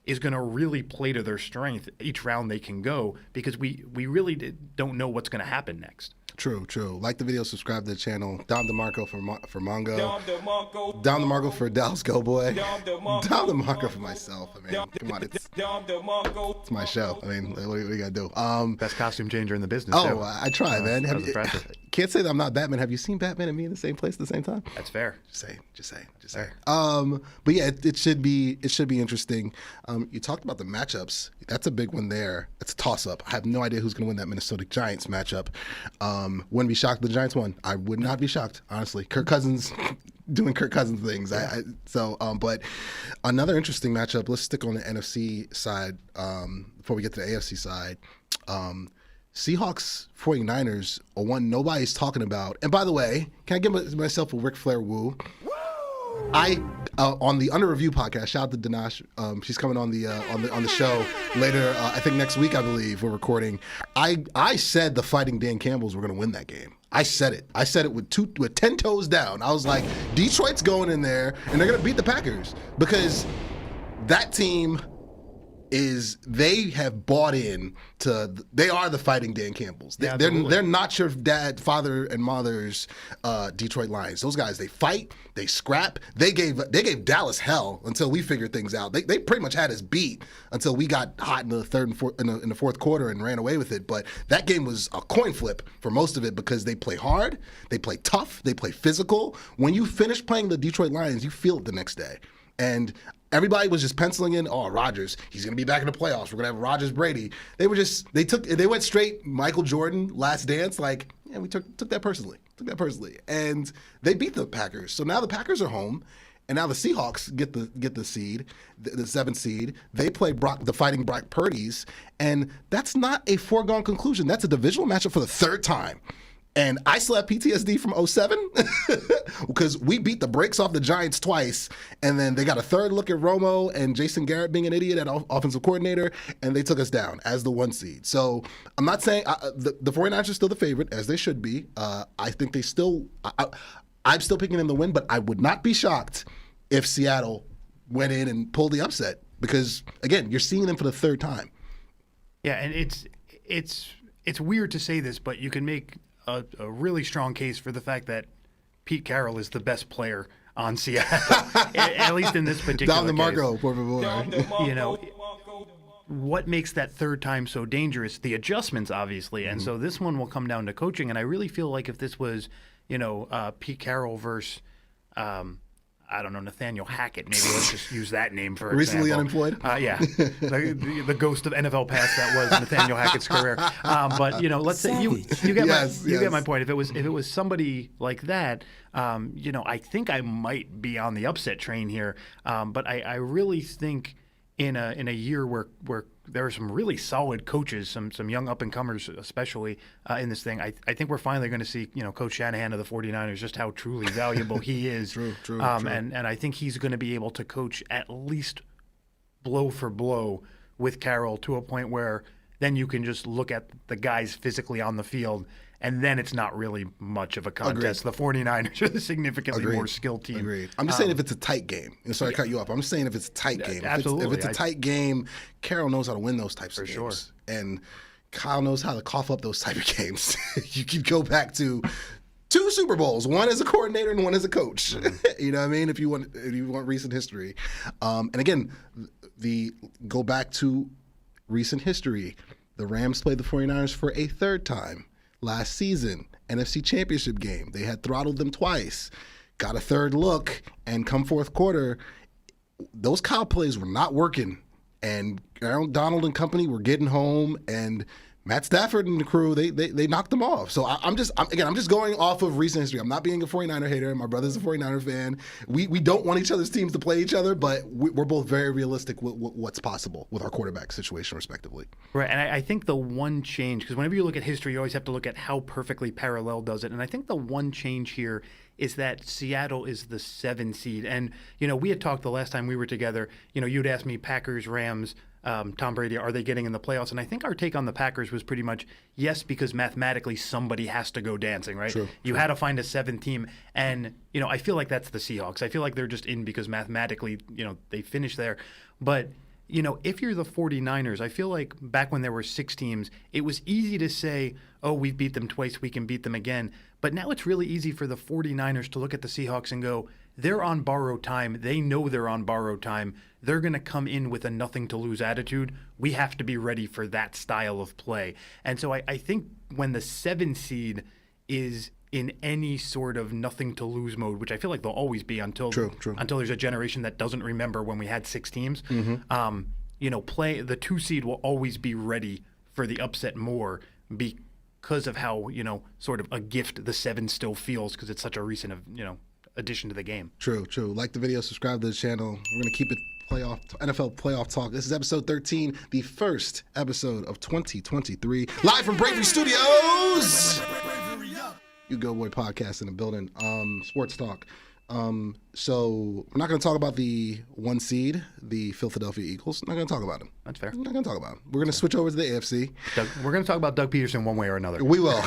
is going to really play to their strength each round they can go, because we really don't know what's going to happen next. True. Like the video, subscribe to the channel. Dom DeMarco for Mongo. Dom DeMarco for Dallas Cowboy. Dom DeMarco for myself. I mean, come on, it's my show. I mean, what do you got to do? Best costume changer in the business. Oh, too. I try, man. Can't say that I'm not Batman. Have you seen Batman and me in the same place at the same time? That's fair. Just saying. But yeah, it should be interesting. You talked about the matchups. That's a big one there. It's a toss-up. I have no idea who's going to win that Minnesota Giants matchup. Wouldn't be shocked if the Giants won. I would not be shocked, honestly. Kirk Cousins doing Kirk Cousins things. But another interesting matchup. Let's stick on the NFC side before we get to the AFC side. Seahawks 49ers are one nobody's talking about. And by the way, can I give myself a Ric Flair woo? I on the Under Review podcast, shout out to Danash. She's coming on the show later. I think next week, I believe we're recording. I said the Fighting Dan Campbells were going to win that game. I said it with 10 toes down. I was like, Detroit's going in there and they're going to beat the Packers, because that team they have bought in to, they are the Fighting Dan Campbells. They're not your father and mother's Detroit Lions. Those guys, they fight, they scrap. They gave Dallas hell until we figured things out. They pretty much had us beat until we got hot in the third and in the fourth quarter and ran away with it. But that game was a coin flip for most of it, because they play hard, they play tough, they play physical. When you finish playing the Detroit Lions, you feel it the next day. And everybody was just penciling in, Rodgers, he's going to be back in the playoffs. We're going to have Rodgers Brady. They went straight Michael Jordan, Last Dance. Like, yeah, we took that personally. And they beat the Packers. So now the Packers are home, and now the Seahawks get the seed, the 7th seed. They play the Fighting Brock Purdy's, and that's not a foregone conclusion. That's a divisional matchup for the 3rd time. And I still have PTSD from 2007 because we beat the brakes off the Giants twice, and then they got a third look at Romo and Jason Garrett being an idiot at offensive coordinator, and they took us down as the 1 seed. So I'm not saying the 49ers are still the favorite, as they should be. I think I'm still picking them to win, but I would not be shocked if Seattle went in and pulled the upset, because, again, you're seeing them for the 3rd time. Yeah, and it's weird to say this, but you can make a really strong case for the fact that Pete Carroll is the best player on Seattle, at least in this particular Dom DeMarco, case. por favor. What makes that 3rd time so dangerous? The adjustments, obviously, and so this one will come down to coaching. And I really feel like if this was, Pete Carroll versus, I I don't know, Nathaniel Hackett. Maybe let's just use that name for Recently example. unemployed? Yeah, the ghost of NFL past that was Nathaniel Hackett's career. But let's say you get you get my point. If it was somebody like that, I think I might be on the upset train here. But I really think in a year where there are some really solid coaches, some young up-and-comers especially in this thing, I think we're finally going to see, Coach Shanahan of the 49ers, just how truly valuable he is. True. And I think he's going to be able to coach at least blow for blow with Carroll to a point where then you can just look at the guys physically on the field, and then it's not really much of a contest. The 49ers are the significantly more skilled team. Agreed. I'm just saying if it's a tight game. Sorry to cut you off. I'm just saying if it's a tight game. Absolutely. If it's a tight game, Carroll knows how to win those types of games. Sure. And Kyle knows how to cough up those type of games. You can go back to 2 Super Bowls, one as a coordinator and one as a coach. You know what I mean? If you want recent history. And again, go back to recent history. The Rams played the 49ers for a 3rd time last season, NFC Championship game. They had throttled them twice, got a 3rd look, and come 4th quarter, those Kyle plays were not working. And Aaron Donald and company were getting home, and Matt Stafford and the crew, they knocked them off. So I'm just going off of recent history. I'm not being a 49er hater. My brother's a 49er fan. We don't want each other's teams to play each other, but we're both very realistic with what's possible with our quarterback situation, respectively. Right, and I think the one change, because whenever you look at history, you always have to look at how perfectly parallel does it. And I think the one change here is that Seattle is the 7 seed. And, we had talked the last time we were together, you'd asked me Packers, Rams, Tom Brady, are they getting in the playoffs? And I think our take on the Packers was pretty much yes, because mathematically somebody has to go dancing, right? True. You had to find a 7th team. And, I feel like that's the Seahawks. I feel like they're just in because mathematically, they finished there. But, if you're the 49ers, I feel like back when there were 6 teams, it was easy to say, oh, we've beat them twice, we can beat them again. But now it's really easy for the 49ers to look at the Seahawks and go, they're on borrowed time. They know they're on borrowed time. They're going to come in with a nothing-to-lose attitude. We have to be ready for that style of play. And so I think when the 7 seed is in any sort of nothing-to-lose mode, which I feel like they'll always be until there's a generation that doesn't remember when we had 6 teams, the 2 seed will always be ready for the upset more because of how, sort of a gift the 7 still feels because it's such a recent, addition to the game. True. Like the video, subscribe to the channel. We're going to keep it NFL playoff talk. This is episode 13, the first episode of 2023, live from Bravery Studios. U-Goboy podcast in the building. Sports talk. So we're not going to talk about the 1 seed, the Philadelphia Eagles. Not going to talk about them. That's fair. We're not going to talk about them. We're going to switch over to the AFC. We're going to talk about Doug Peterson one way or another. We will.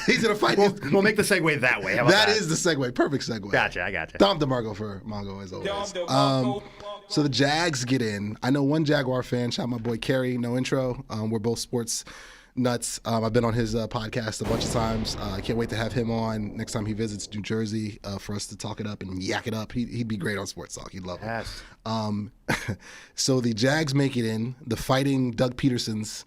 He's going to fight. We'll make the segue that way. How about that is the segue. Perfect segue. Gotcha. I gotcha. Dom DeMarco for Mongo as always. So the Jags get in. I know one Jaguar fan. Shout out my boy Kerry. No intro. We're both sports nuts. I've been on his podcast a bunch of times. I can't wait to have him on next time he visits New Jersey for us to talk it up and yak it up. He'd be great on Sports Talk. He'd love it. Yes. So the Jags make it in. The fighting Doug Petersons.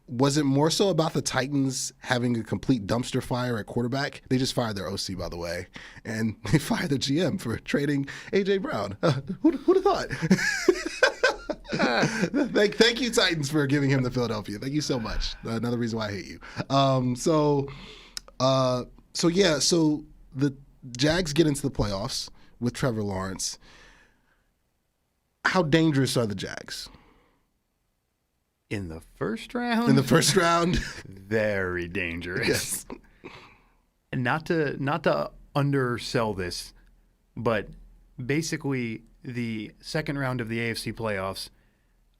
Was it more so about the Titans having a complete dumpster fire at quarterback? They just fired their OC, by the way, and they fired their GM for trading A.J. Brown. Who'd have thought? Thank you, Titans, for giving him to Philadelphia. Thank you so much. Another reason why I hate you. So the Jags get into the playoffs with Trevor Lawrence. How dangerous are the Jags? In the first round? In the first round? Very dangerous. Yes. And not to undersell this, but basically the second round of the AFC playoffs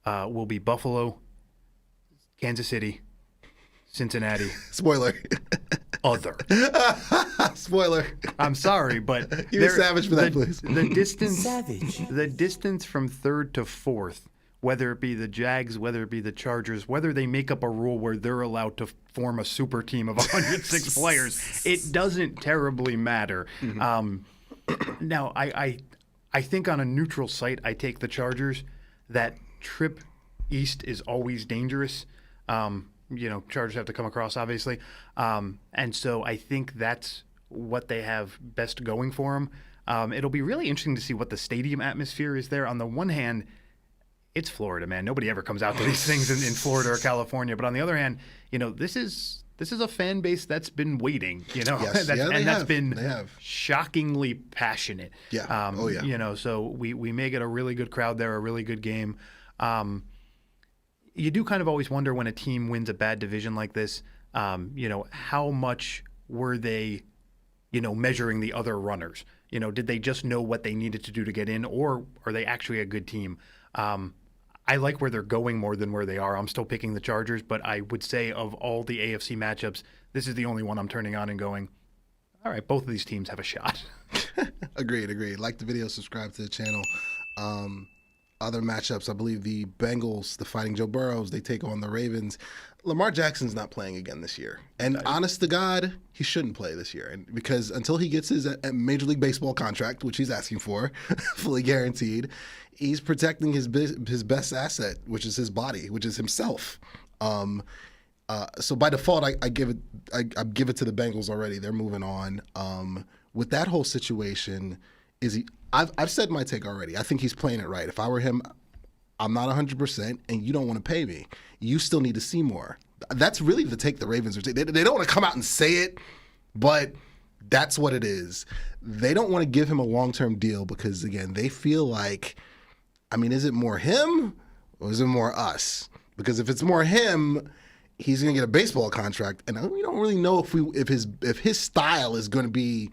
will be Buffalo, Kansas City, Cincinnati. Spoiler. Other. Spoiler. I'm sorry, but you're savage for that, please. The distance. Savage. The distance from 3rd to 4th, whether it be the Jags, whether it be the Chargers, whether they make up a rule where they're allowed to form a super team of 106 players, it doesn't terribly matter. Mm-hmm. Now, I think on a neutral site, I take the Chargers. That trip east is always dangerous. Chargers have to come across, obviously. And so I think that's what they have best going for them. It'll be really interesting to see what the stadium atmosphere is there. On the one hand, it's Florida, man. Nobody ever comes out to these things in Florida or California. But on the other hand, this is a fan base that's been waiting, Yes. that's been They have. shockingly passionate. Yeah. Oh, yeah. So we may get a really good crowd there, a really good game. You do kind of always wonder when a team wins a bad division like this, how much were they, measuring the other runners? Did they just know what they needed to do to get in, or are they actually a good team? I like where they're going more than where they are. I'm still picking the Chargers, but I would say of all the AFC matchups, this is the only one I'm turning on and going, all right, both of these teams have a shot. Agreed. Like the video, subscribe to the channel. Other matchups, I believe the Bengals, the Fighting Joe Burrows, they take on the Ravens. Lamar Jackson's not playing again this year. And honest to God, he shouldn't play this year. And because until he gets his Major League Baseball contract, which he's asking for, fully guaranteed, he's protecting his best asset, which is his body, which is himself. So by default, I give it to the Bengals already. They're moving on. With that whole situation, I've said my take already. I think he's playing it right. If I were him, I'm not 100%, and you don't want to pay me. You still need to see more. That's really the take the Ravens are taking. They don't want to come out and say it, but that's what it is. They don't want to give him a long-term deal because, again, they feel like, is it more him or is it more us? Because if it's more him, he's going to get a baseball contract, and we don't really know if his style is going to be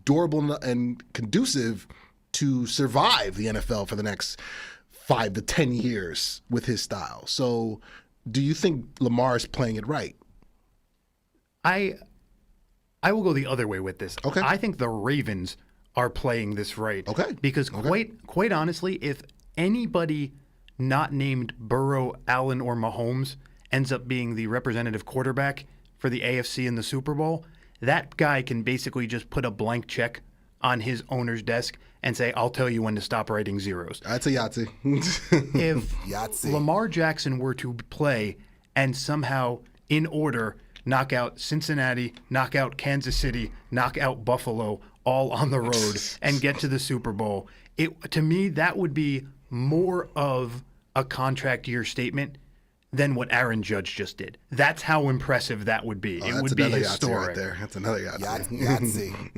durable and conducive to survive the NFL for the next 5 to 10 years with his style. So do you think Lamar is playing it right? I will go the other way with this. Okay. I think the Ravens are playing this right. Okay. Because quite honestly, if anybody not named Burrow, Allen, or Mahomes ends up being the representative quarterback for the AFC in the Super Bowl, that guy can basically just put a blank check on his owner's desk and say, I'll tell you when to stop writing zeros. That's a Yahtzee. If Lamar Jackson were to play and somehow, in order, knock out Cincinnati, knock out Kansas City, knock out Buffalo, all on the road, and get to the Super Bowl, to me, that would be more of a contract year statement than what Aaron Judge just did. That's how impressive that would be. It would be historic. Right there. That's another Yahtzee.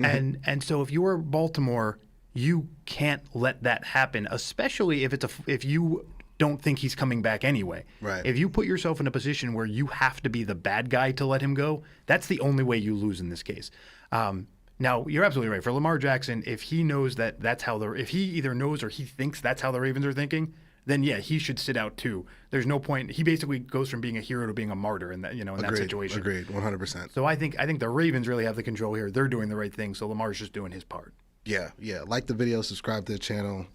And so if you are Baltimore, you can't let that happen, especially if you don't think he's coming back anyway. Right. If you put yourself in a position where you have to be the bad guy to let him go, that's the only way you lose in this case. Now, you're absolutely right. For Lamar Jackson, if he knows if he either knows or he thinks that's how the Ravens are thinking, then yeah, he should sit out too. There's no point. He basically goes from being a hero to being a martyr in that that situation. Agreed, 100%. So I think the Ravens really have the control here. They're doing the right thing. So Lamar's just doing his part. Yeah. Like the video, subscribe to the channel.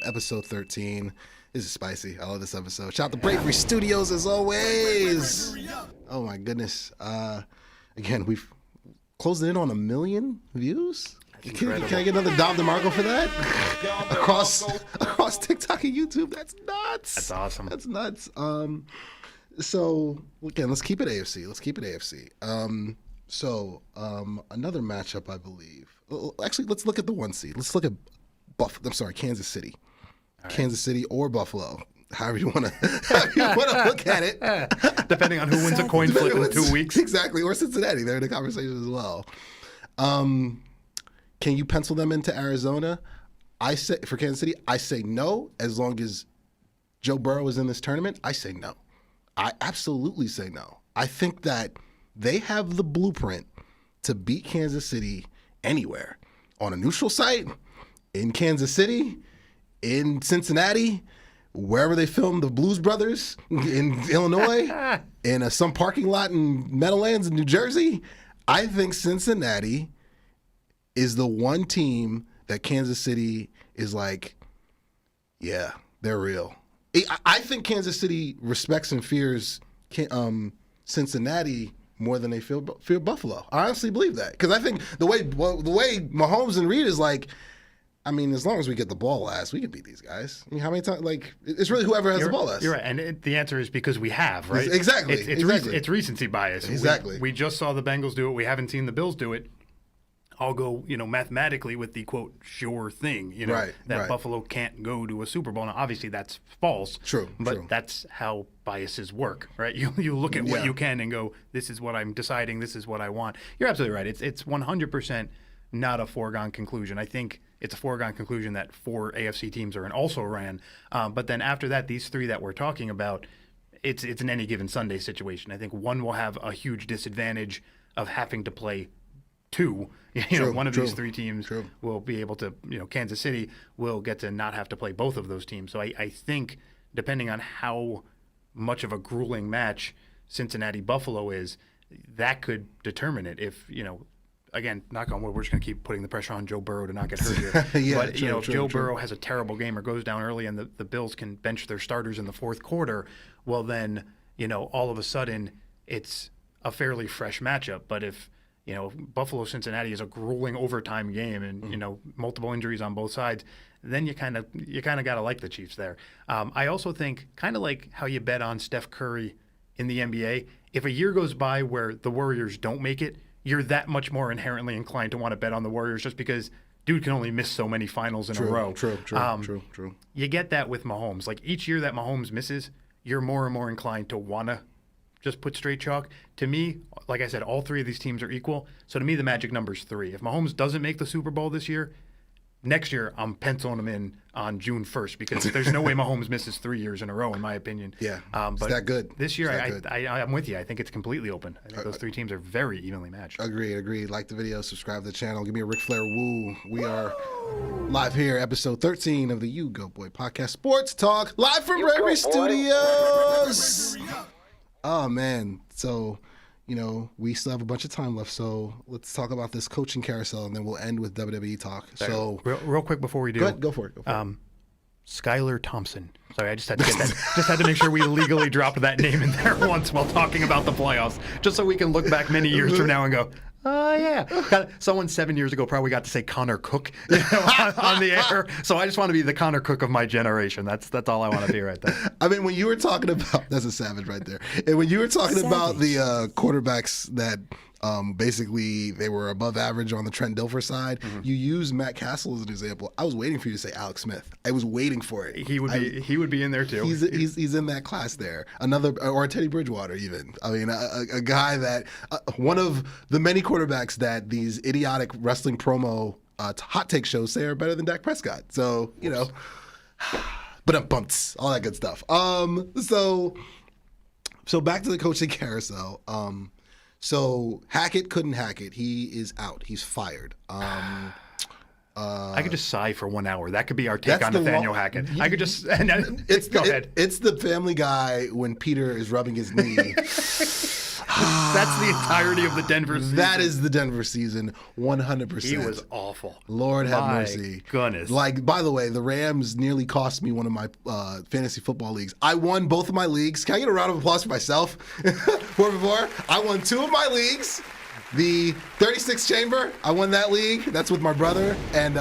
Episode 13. This is spicy. I love this episode. Shout out to Bravery Studios as always. Oh my goodness. Again, we've closed in on 1 million views. Can I get another Dom DeMarco for that? across TikTok and YouTube? That's nuts. That's awesome. That's nuts. So again, let's keep it AFC. Another matchup, I believe. Actually, let's look at the 1 seed. Let's look at Kansas City. Right. Kansas City or Buffalo. However you want to look at it. Depending on who wins a coin flip in 2 weeks. Exactly. Or Cincinnati. They're in the conversation as well. Can you pencil them into Arizona? I say for Kansas City, I say no. As long as Joe Burrow is in this tournament, I say no. I absolutely say no. I think that they have the blueprint to beat Kansas City anywhere. On a neutral site, in Kansas City, in Cincinnati, wherever they filmed the Blues Brothers, in Illinois, in some parking lot in Meadowlands in New Jersey. I think Cincinnati is the one team that Kansas City is like, yeah, they're real. I think Kansas City respects and fears Cincinnati more than they fear Buffalo. I honestly believe that because I think the way Mahomes and Reed is like, as long as we get the ball last, we can beat these guys. How many times? Like, it's really whoever has the ball last. You're right, and the answer is because we have, right? Exactly. It's recency bias. Exactly. We just saw the Bengals do it. We haven't seen the Bills do it. I'll go, mathematically with the quote sure thing, that Buffalo can't go to a Super Bowl. Now, obviously, that's false. True. That's how biases work, right? You look at what you can and go, this is what I'm deciding. This is what I want. You're absolutely right. It's 100% not a foregone conclusion. I think it's a foregone conclusion that 4 AFC teams are and also ran. But then after that, these 3 that we're talking about, it's an any given Sunday situation. I think one will have a huge disadvantage of having to play 2. One of these 3 teams will be able to, Kansas City will get to not have to play both of those teams. So I think depending on how much of a grueling match Cincinnati-Buffalo is, that could determine it. If, again, knock on wood, we're just going to keep putting the pressure on Joe Burrow to not get hurt here. But, if Joe Burrow has a terrible game or goes down early and the Bills can bench their starters in the fourth quarter, well then, all of a sudden it's a fairly fresh matchup. But if Buffalo-Cincinnati is a grueling overtime game and, multiple injuries on both sides, then you kind of got to like the Chiefs there. I also think kind of like how you bet on Steph Curry in the NBA, if a year goes by where the Warriors don't make it, you're that much more inherently inclined to want to bet on the Warriors just because dude can only miss so many finals in a row. True. You get that with Mahomes. Like each year that Mahomes misses, you're more and more inclined to want to just put straight chalk. To me, like I said, all 3 of these teams are equal. So to me, the magic number is 3. If Mahomes doesn't make the Super Bowl this year, next year I'm penciling him in on June 1st because there's no way Mahomes misses 3 years in a row, in my opinion. Yeah, but it's that good. This year, I'm with you. I think it's completely open. I think those 3 teams are very evenly matched. Agreed. Like the video, subscribe to the channel. Give me a Ric Flair woo. We are live here, episode 13 of the U-Goboy podcast, Sports Talk, live from Bravery Studios. Oh, man. So, we still have a bunch of time left, so let's talk about this coaching carousel, and then we'll end with WWE talk. So, real quick before we do, go for it. Skylar Thompson. Sorry, I just had to get that. Just had to make sure we legally dropped that name in there once while talking about the playoffs, just so we can look back many years from now and go, oh, yeah. Someone 7 years ago probably got to say Connor Cook on the air. So I just want to be the Connor Cook of my generation. That's all I want to be right there. I mean, when you were talking about, that's a savage right there. And when you were talking about the quarterbacks that basically they were above average on the Trent Dilfer side, you used Matt Castle as an example. I was waiting for you to say Alex Smith. I was waiting for it. He would be in there too. He's in that class there. Or Teddy Bridgewater even. I mean, a guy that one of the many quarterbacks that these idiotic wrestling promo hot take shows say are better than Dak Prescott. So but bumps, all that good stuff. So back to the coaching carousel. So Hackett couldn't hack it. He is out. He's fired. I could just sigh for 1 hour. That could be our take on Nathaniel Hackett. I could just go ahead. It's the Family Guy when Peter is rubbing his knee. That's the entirety of the Denver season. That is the Denver season, 100%. He was awful. Lord have mercy. Goodness. Like, by the way, the Rams nearly cost me one of my fantasy football leagues. I won both of my leagues. Can I get a round of applause for myself? Before, I won 2 of my leagues. The 36 Chamber, I won that league. That's with my brother and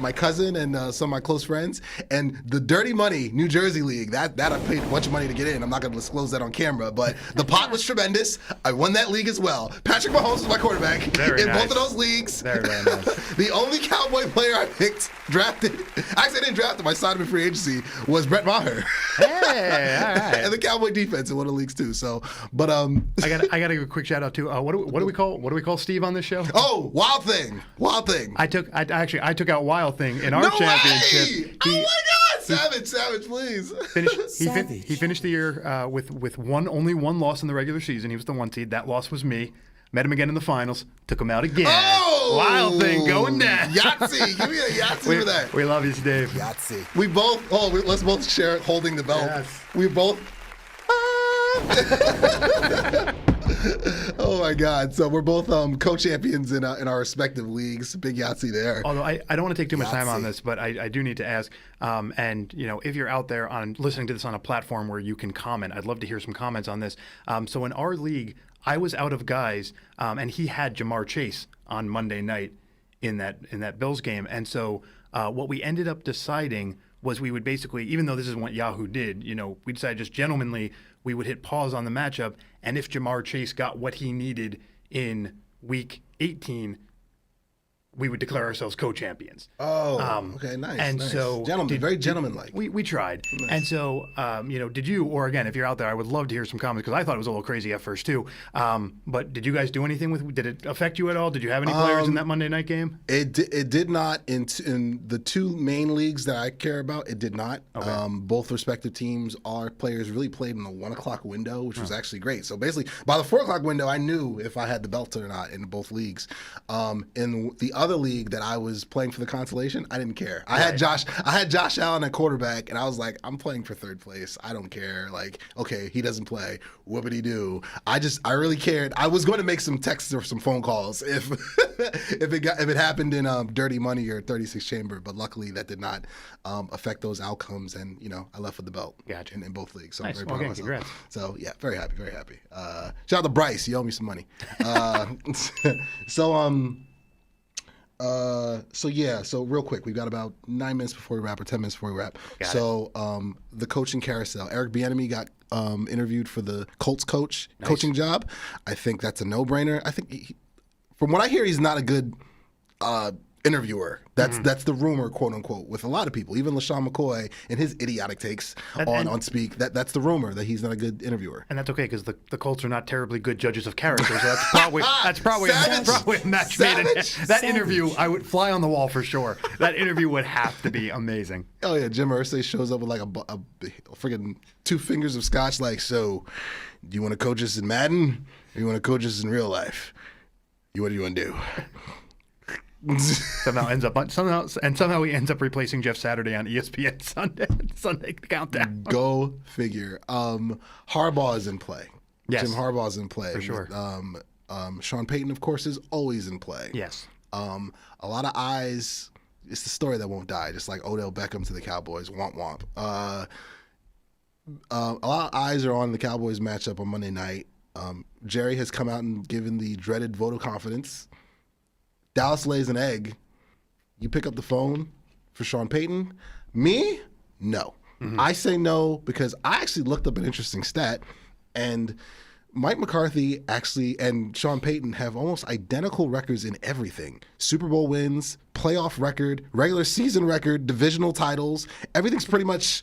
my cousin and some of my close friends. And the Dirty Money New Jersey League, that I paid a bunch of money to get in. I'm not going to disclose that on camera, but the pot was tremendous. I won that league as well. Patrick Mahomes was my quarterback both of those leagues. Very nice. The only Cowboy player I drafted, actually I didn't draft him, I signed him in free agency, was Brett Maher. Hey, all right. And the Cowboy defense in one of the leagues too. So, but I got to give a quick shout out to what do we call Steve on this show? Oh, Wild Thing. I took out Wild Thing in our championship. Oh my God, Savage, please. He finished the year with only one loss in the regular season. He was the 1 seed. That loss was me. Met him again in the finals. Took him out again. Oh, Wild Thing going down. Yahtzee. Give me a Yahtzee for that. We love you, Dave. Yahtzee. Let's both share holding the belt. Yes. We both. Oh my God! So we're both co-champions in our respective leagues. Big Yahtzee there. Although I don't want to take too much time on this, but I do need to ask. And if you're out there on listening to this on a platform where you can comment, I'd love to hear some comments on this. So in our league, I was out of guys, and he had Jamar Chase on Monday night in that Bills game, and so what we ended up deciding was we would basically, even though this is what Yahoo did, we decided just gentlemanly, we would hit pause on the matchup, and if Jamar Chase got what he needed in week 18, we would declare ourselves co-champions. Oh, okay, nice. And nice. so very gentlemanlike. We tried. Nice. And so, did you, or again, if you're out there, I would love to hear some comments because I thought it was a little crazy at first too. But did you guys do anything did it affect you at all? Did you have any players in that Monday night game? It did not in the two main leagues that I care about. It did not. Okay. Both respective teams, our players really played in the 1 o'clock window, which was actually great. So basically, by the 4 o'clock window, I knew if I had the belt or not in both leagues. In the other league that I was playing for the consolation, I didn't care. I had Josh Allen at quarterback, and I was like, I'm playing for third place. I don't care. Like, okay, he doesn't play. What would he do? I really cared. I was going to make some texts or some phone calls if if it happened in Dirty Money or 36 Chamber, but luckily that did not affect those outcomes, and I left with the belt. Gotcha. in both leagues. So nice. I'm very proud of myself. Congrats. So yeah, very happy. Shout out to Bryce. You owe me some money. So real quick, we've got about 9 minutes before we wrap or 10 minutes before we wrap. The coaching carousel. Eric Bieniemy got interviewed for the Colts coaching job. I think that's a no-brainer. I think from what I hear, he's not a good interviewer. That's the rumor, quote unquote, with a lot of people. Even LaShawn McCoy and his idiotic takes on Speak. That's the rumor that he's not a good interviewer. And that's okay because the Colts are not terribly good judges of character. So that's probably a match made in that interview. I would fly on the wall for sure. That interview would have to be amazing. Oh yeah, Jim Irsay shows up with like a friggin' 2 fingers of scotch. Like, so, do you want to coach us in Madden or you want to coach us in real life? What do you want to do? somehow he ends up replacing Jeff Saturday on ESPN Sunday Countdown. Go figure. Harbaugh is in play. Yes. Jim Harbaugh is in play For sure. Sean Payton, of course, is always in play. Yes. A lot of eyes. It's the story that won't die, just like Odell Beckham to the Cowboys. Womp womp. A lot of eyes are on the Cowboys matchup on Monday night. Jerry has come out and given the dreaded vote of confidence. Dallas lays an egg. You pick up the phone for Sean Payton. Me? No. Mm-hmm. I say no because I actually looked up an interesting stat, and Mike McCarthy and Sean Payton have almost identical records in everything. Super Bowl wins, playoff record, regular season record, divisional titles. Everything's pretty much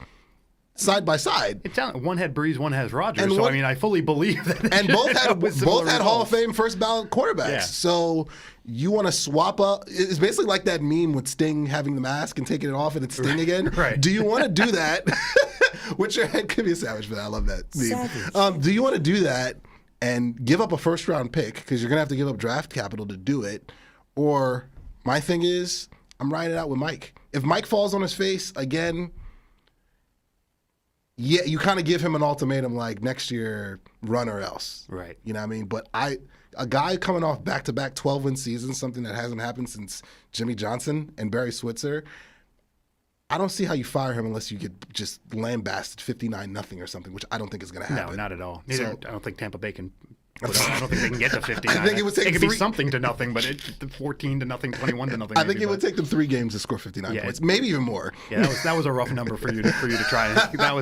side by side. One had Breeze, one has Rodgers. So I fully believe that. And both had Hall of Fame first ballot quarterbacks. Yeah. So you want to swap up? It's basically like that meme with Sting having the mask and taking it off and it's Sting again. Right. Do you want to do that? With your head, could be a savage for that. I love that meme. Do you want to do that and give up a first round pick because you're gonna have to give up draft capital to do it? Or my thing is, I'm riding it out with Mike. If Mike falls on his face again. Yeah, you kind of give him an ultimatum like next year, run or else. Right. You know what I mean? But a guy coming off back-to-back 12-win seasons, something that hasn't happened since Jimmy Johnson and Barry Switzer, I don't see how you fire him unless you get just lambasted 59-0 or something, which I don't think is going to happen. No, not at all. I don't think Tampa Bay can. I don't think they can get to 59. I think it would take be something to nothing, but 14 to nothing, 21 to nothing. I think it would take them 3 games to score 59 points, maybe even more. Yeah, that was a rough number for you to try. That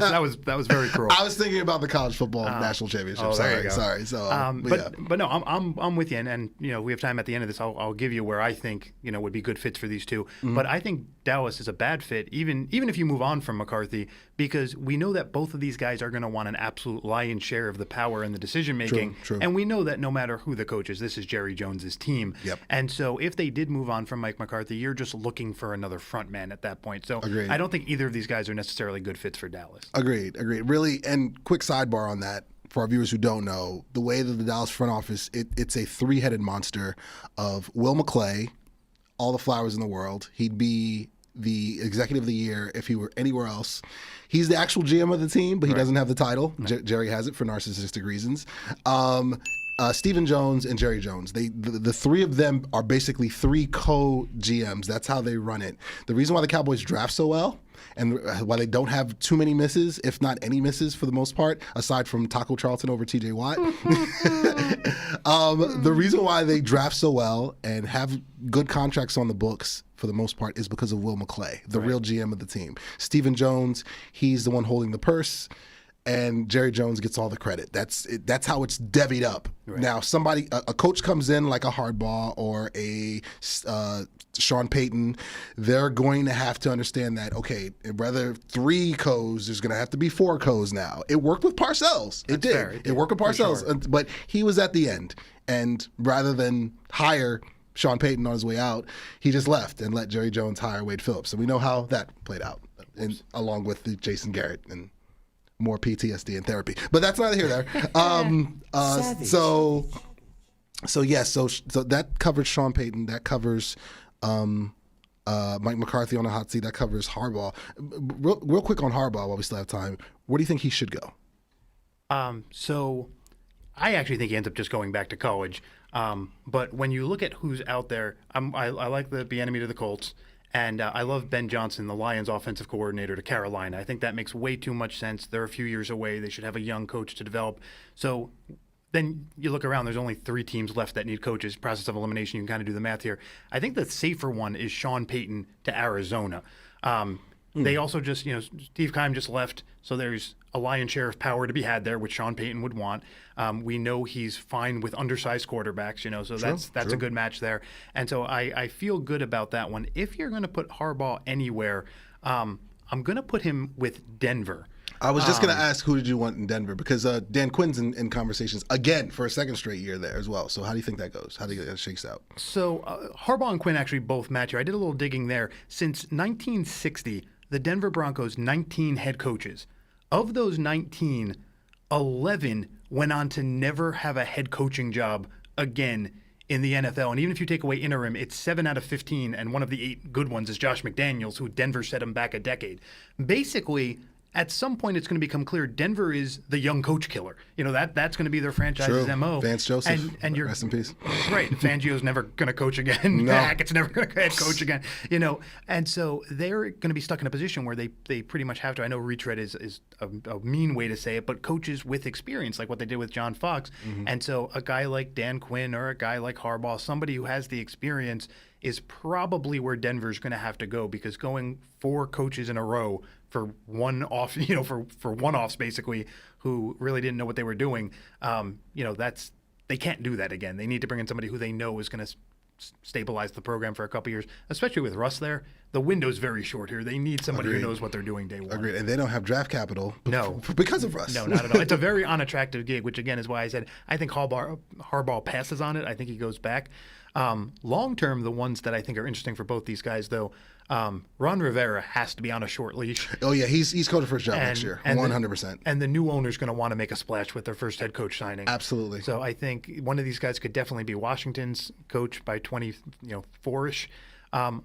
was very cruel. I was thinking about the college football national championship. Sorry. So, but no, I'm with you, and we have time at the end of this. I'll give you where I think would be good fits for these two. Mm-hmm. But I think Dallas is a bad fit, even if you move on from McCarthy, because we know that both of these guys are going to want an absolute lion's share of the power and the decision making. True. And we know that no matter who the coach is, this is Jerry Jones's team. Yep. And so if they did move on from Mike McCarthy, you're just looking for another front man at that point. So Agreed. I don't think either of these guys are necessarily good fits for Dallas. Agreed. Really, and quick sidebar on that. For our viewers who don't know, the way that the Dallas front office, it's a 3-headed monster of Will McClay, all the flowers in the world. He'd be the executive of the year if he were anywhere else. He's the actual GM of the team, but he doesn't have the title. Jerry has it for narcissistic reasons. Stephen Jones and Jerry Jones. The 3 of them are basically 3 co-GMs. That's how they run it. The reason why the Cowboys draft so well and why they don't have too many misses, if not any misses for the most part, aside from Taco Charlton over TJ Watt. The reason why they draft so well and have good contracts on the books for the most part is because of Will McClay, the real GM of the team. Stephen Jones, he's the one holding the purse. and Jerry Jones gets all the credit. That's how it's divvied up. Right. Now, a coach comes in like a Harbaugh or a Sean Payton, they're going to have to understand that, okay, rather 3 co's, there's going to have to be 4 co's now. It worked with Parcells. It did. Fair. It worked with Parcells, sure. but he was at the end. And rather than hire Sean Payton on his way out, he just left and let Jerry Jones hire Wade Phillips. And we know how that played out, along with the Jason Garrett and more PTSD and therapy. But that's neither here nor there. So that covers Sean Payton. That covers Mike McCarthy on the hot seat. That covers Harbaugh. Real quick on Harbaugh while we still have time. Where do you think he should go? So I actually think he ends up just going back to college. But when you look at who's out there, I like the Bieniemy to the Colts. And I love Ben Johnson, the Lions offensive coordinator, to Carolina. I think that makes way too much sense. They're a few years away. They should have a young coach to develop. So then you look around, there's only 3 teams left that need coaches. Process of elimination, you can kind of do the math here. I think the safer one is Sean Payton to Arizona. They also just, Steve Keim just left, so there's a lion's share of power to be had there, which Sean Payton would want. We know he's fine with undersized quarterbacks, so that's a good match there. And so I feel good about that one. If you're going to put Harbaugh anywhere, I'm going to put him with Denver. I was just going to ask, who did you want in Denver? Because Dan Quinn's in conversations again for a second straight year there as well. So how do you think that goes? How do you think that shakes out? So Harbaugh and Quinn actually both match here. I did a little digging there. Since 1960, the Denver Broncos, 19 head coaches. Of those 19, 11 went on to never have a head coaching job again in the NFL. And even if you take away interim, it's 7 out of 15, and one of the 8 good ones is Josh McDaniels, who Denver set him back a decade. Basically, at some point, it's going to become clear Denver is the young coach killer. That's going to be their franchise's MO. Vance Joseph, and you're, rest in peace. Right. Fangio's never going to coach again. No. Hackett's never going to head coach again. And so they're going to be stuck in a position where they pretty much have to. I know retread is a mean way to say it, but coaches with experience, like what they did with John Fox. Mm-hmm. And so a guy like Dan Quinn or a guy like Harbaugh, somebody who has the experience, is probably where Denver's going to have to go, because going 4 coaches in a row for one off, for one-offs basically, who really didn't know what they were doing, they can't do that again. They need to bring in somebody who they know is going to stabilize the program for a couple years, especially with Russ there. The window's very short here. They need somebody who knows what they're doing day one. Agreed. And they don't have draft capital because of Russ. No, not at all. It's a very unattractive gig, which again is why I said I think Harbaugh passes on it. I think he goes back. Long term, the ones that I think are interesting for both these guys, though, Ron Rivera has to be on a short leash. Oh yeah, he's coaching for his job next year, 100%. And the new owner's going to want to make a splash with their first head coach signing. Absolutely. So I think one of these guys could definitely be Washington's coach by 24-ish. I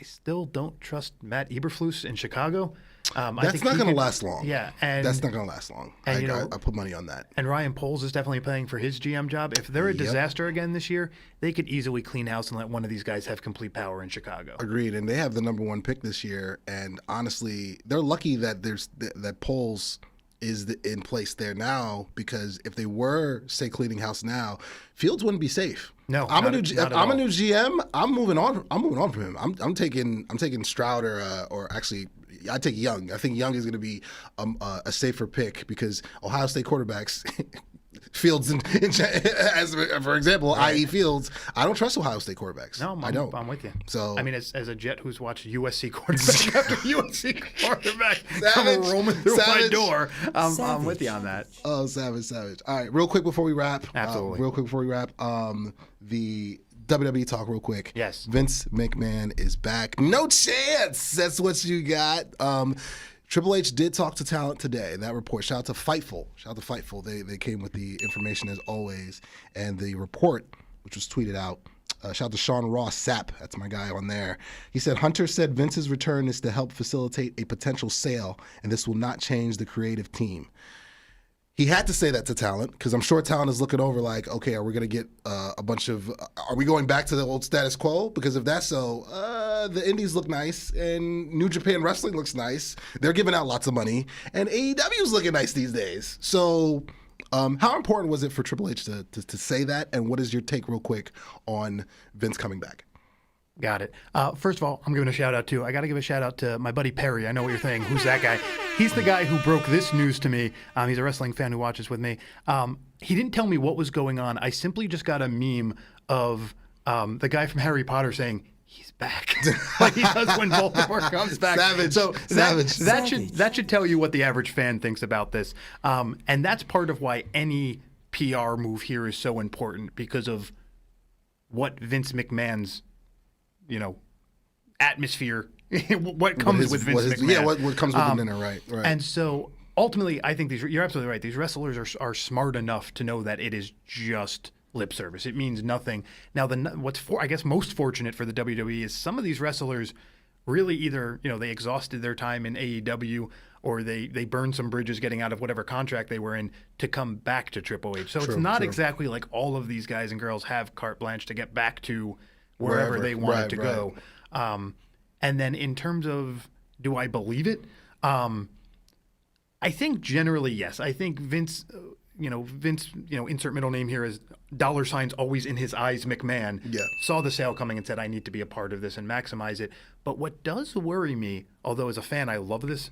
still don't trust Matt Eberflus in Chicago. That's not going to last long. Yeah, and that's not going to last long. I put money on that. And Ryan Poles is definitely playing for his GM job. If they're a disaster again this year, they could easily clean house and let one of these guys have complete power in Chicago. Agreed. And they have the number 1 pick this year. And honestly, they're lucky that that Poles is in place there now, because if they were, say, cleaning house now, Fields wouldn't be safe. No, I'm a new GM. I'm moving on. I'm moving on from him. I'm taking Stroud or actually, I take Young. I think Young is going to be a safer pick, because Ohio State quarterbacks, Fields, as for example, right. I.e. Fields, I don't trust Ohio State quarterbacks. No, I don't. I'm with you. So I mean, as a Jet who's watched USC quarterback after USC quarterback Savage, come roaming through my Savage. door, I'm with you on that. Oh, savage. All right, real quick before we wrap. Absolutely. The WWE talk real quick. Yes. Vince McMahon is back. No chance. That's what you got. Triple H did talk to talent today. That report. Shout out to Fightful. They came with the information as always. And the report, which was tweeted out, shout out to Sean Ross Sapp. That's my guy on there. He said, Hunter said Vince's return is to help facilitate a potential sale, and this will not change the creative team. He had to say that to talent, because I'm sure talent is looking over like, okay, are we going to get are we going back to the old status quo? Because if that's so, the indies look nice, and New Japan Wrestling looks nice. They're giving out lots of money, and AEW is looking nice these days. So how important was it for Triple H to say that, and what is your take real quick on Vince coming back? Got it. First of all, I'm giving a shout out to, I got to give a shout out to my buddy Perry. I know what you're saying. Who's that guy? He's the guy who broke this news to me. He's a wrestling fan who watches with me. He didn't tell me what was going on. I simply just got a meme of the guy from Harry Potter saying, he's back. Like he does when Voldemort comes back. Savage. So Savage. That should tell you what the average fan thinks about this. And that's part of why any PR move here is so important, because of what Vince McMahon's atmosphere, what comes with Vince McMahon. Yeah, what comes with the dinner, right. And so ultimately, I think you're absolutely right. These wrestlers are smart enough to know that it is just lip service. It means nothing. Now, I guess most fortunate for the WWE is some of these wrestlers really either, they exhausted their time in AEW, or they burned some bridges getting out of whatever contract they were in to come back to Triple H. So it's not exactly like all of these guys and girls have carte blanche to get back to wherever they wanted to go. And then in terms of, do I believe it? I think generally, yes. I think Vince, insert middle name here as $ always in his eyes, McMahon, saw the sale coming and said, I need to be a part of this and maximize it. But what does worry me, although as a fan I love this,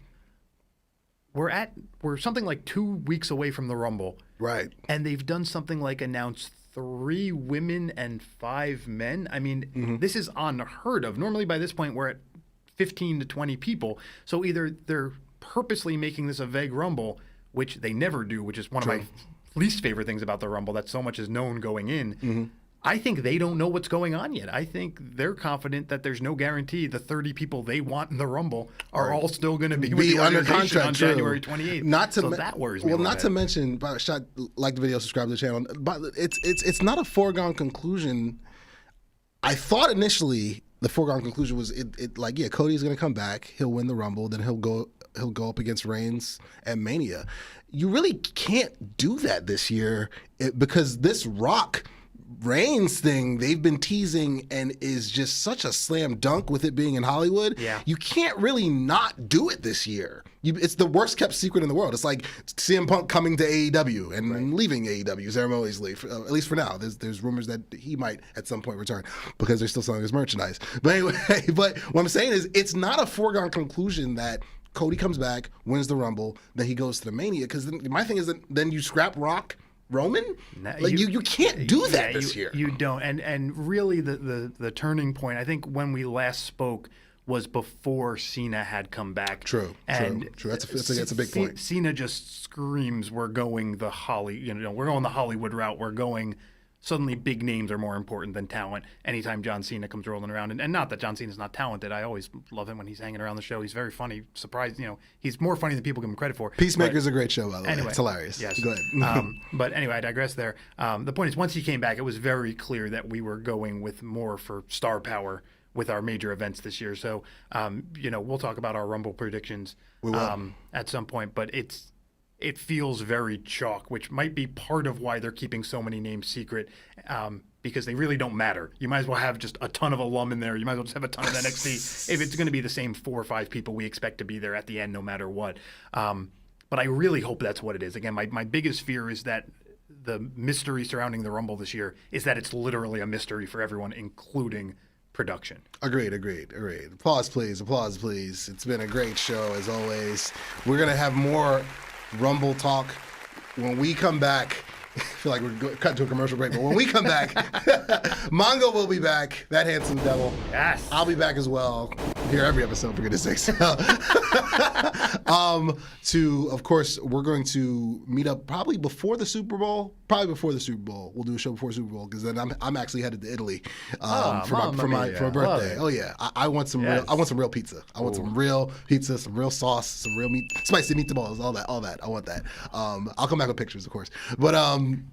we're something like 2 weeks away from the Rumble. Right. And they've done something like announce 3 women and 5 men. I mean, this is unheard of. Normally by this point we're at 15 to 20 people. So either they're purposely making this a vague Rumble, which they never do, which is one of my least favorite things about the Rumble, that so much is known going in. I think they don't know what's going on yet. I think they're confident that there's no guarantee the 30 people they want in the Rumble are all still going to be with the under organization contract on January 28th. That worries me. Well, not to mention, like the video, subscribe to the channel. But it's not a foregone conclusion. I thought initially the foregone conclusion was Cody's going to come back, he'll win the Rumble, then he'll go up against Reigns at Mania. You really can't do that this year because this Rock Reigns thing they've been teasing and is just such a slam dunk with it being in Hollywood. Yeah. You can't really not do it this year. It's the worst kept secret in the world. It's like CM Punk coming to AEW and leaving AEW ceremoniously, at least for now. There's rumors that he might at some point return because they're still selling his merchandise. But anyway, but what I'm saying is it's not a foregone conclusion that Cody comes back, wins the Rumble, then he goes to the Mania. Because my thing is that then you scrap Rock, Roman? You can't do that this year. You don't. And really the turning point, I think when we last spoke, was before Cena had come back. True. That's a big point. Cena just screams, we're going the Hollywood route. We're going, suddenly big names are more important than talent anytime John Cena comes rolling around. And not that John Cena's not talented. I always love him when he's hanging around the show. He's very funny, surprised, he's more funny than people give him credit for. Peacemaker's a great show, by the way. Anyway, it's hilarious. Yes. Go ahead. But anyway, I digress there. The point is, once he came back, it was very clear that we were going with more for star power with our major events this year. So, we'll talk about our Rumble predictions at some point, but it feels very chalk, which might be part of why they're keeping so many names secret, because they really don't matter. You might as well have just a ton of alum in there. You might as well just have a ton of NXT if it's going to be the same 4 or 5 people we expect to be there at the end, no matter what. But I really hope that's what it is. Again, my biggest fear is that the mystery surrounding the Rumble this year is that it's literally a mystery for everyone, including production. Agreed. Applause, please. It's been a great show, as always. We're going to have more Rumble talk when we come back. I feel like we're cutting to a commercial break, but when we come back, Mongo will be back, that handsome devil. Yes. I'll be back as well. Here every episode, for goodness sakes. Of course, we're going to meet up probably before the Super Bowl. We'll do a show before Super Bowl because then I'm actually headed to Italy for my birthday. Oh yeah, I want some real pizza. I want some real pizza, some real sauce, some real meat, spicy meatballs, all that. I want that. I'll come back with pictures, of course. But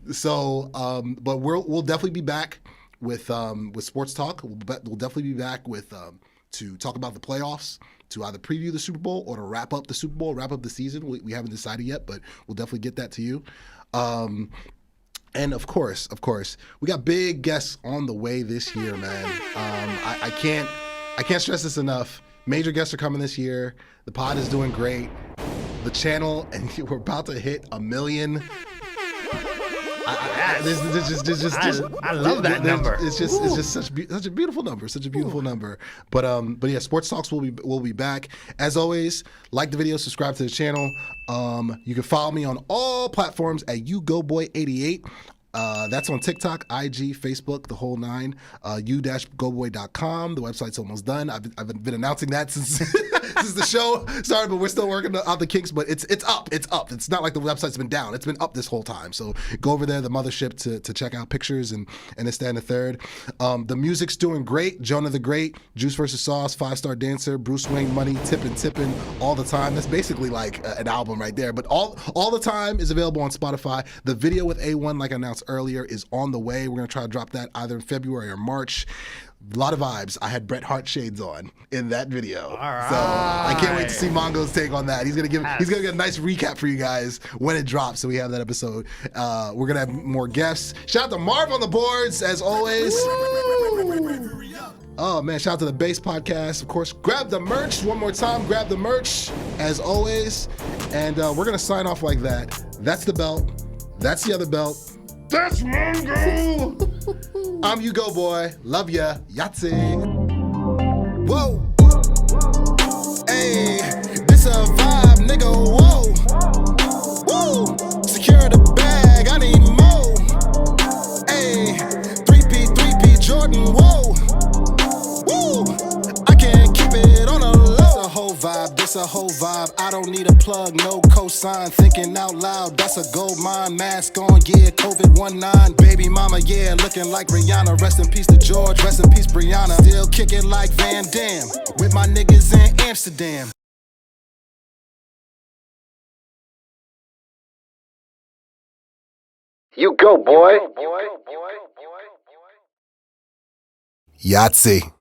we'll definitely be back with sports talk. We'll definitely be back with to talk about the playoffs, to either preview the Super Bowl or to wrap up the Super Bowl, wrap up the season. We haven't decided yet, but we'll definitely get that to you. And of course, we got big guests on the way this year, man. I can't stress this enough. Major guests are coming this year. The pod is doing great. The channel, and we're about to hit 1 million I love that number. It's just such a beautiful number, such a beautiful number. But yeah, Sports Talks will be back. As always, like the video, subscribe to the channel. You can follow me on all platforms at U-Goboy88. That's on TikTok, IG, Facebook, the whole nine. U-Goboy.com. The website's almost done. I've been announcing that since since the show started, but we're still working out the kinks. But it's up. It's up. It's not like the website's been down. It's been up this whole time. So go over there, the mothership, to check out pictures and this, that, and the third. The music's doing great. Jonah the Great, Juice vs. Sauce, 5-Star Dancer, Bruce Wayne, Money, Tippin' all the time. That's basically like an album right there. But all the time is available on Spotify. The video with A1, like I announced earlier, is on the way. We're gonna try to drop that either in February or March. A lot of vibes. I had Bret Hart shades on in that video. All right. So I can't wait to see Mongo's take on that. He's gonna get a nice recap for you guys when it drops. So we have that episode. We're gonna have more guests. Shout out to Marv on the boards as always. Oh man, shout out to the Bass Podcast. Of course, grab the merch one more time. Grab the merch as always. And we're gonna sign off like that. That's the belt. That's the other belt. That's Mongo! I'm U-Goboy. Love ya. Yahtzee. Whoa. Hey, this a vibe, nigga. Whoa. Woo. Secure the bag. I need more. Hey, 3P Jordan. Whoa. Woo. I can't keep it on a low. This a whole vibe. I don't need a plug, no cosign. Thinking out loud, that's a gold mine. Mask on, yeah, COVID-19. Baby mama, yeah, looking like Rihanna. Rest in peace to George, rest in peace Brianna. Still kicking like Van Damme with my niggas in Amsterdam. You go, boy. Yahtzee.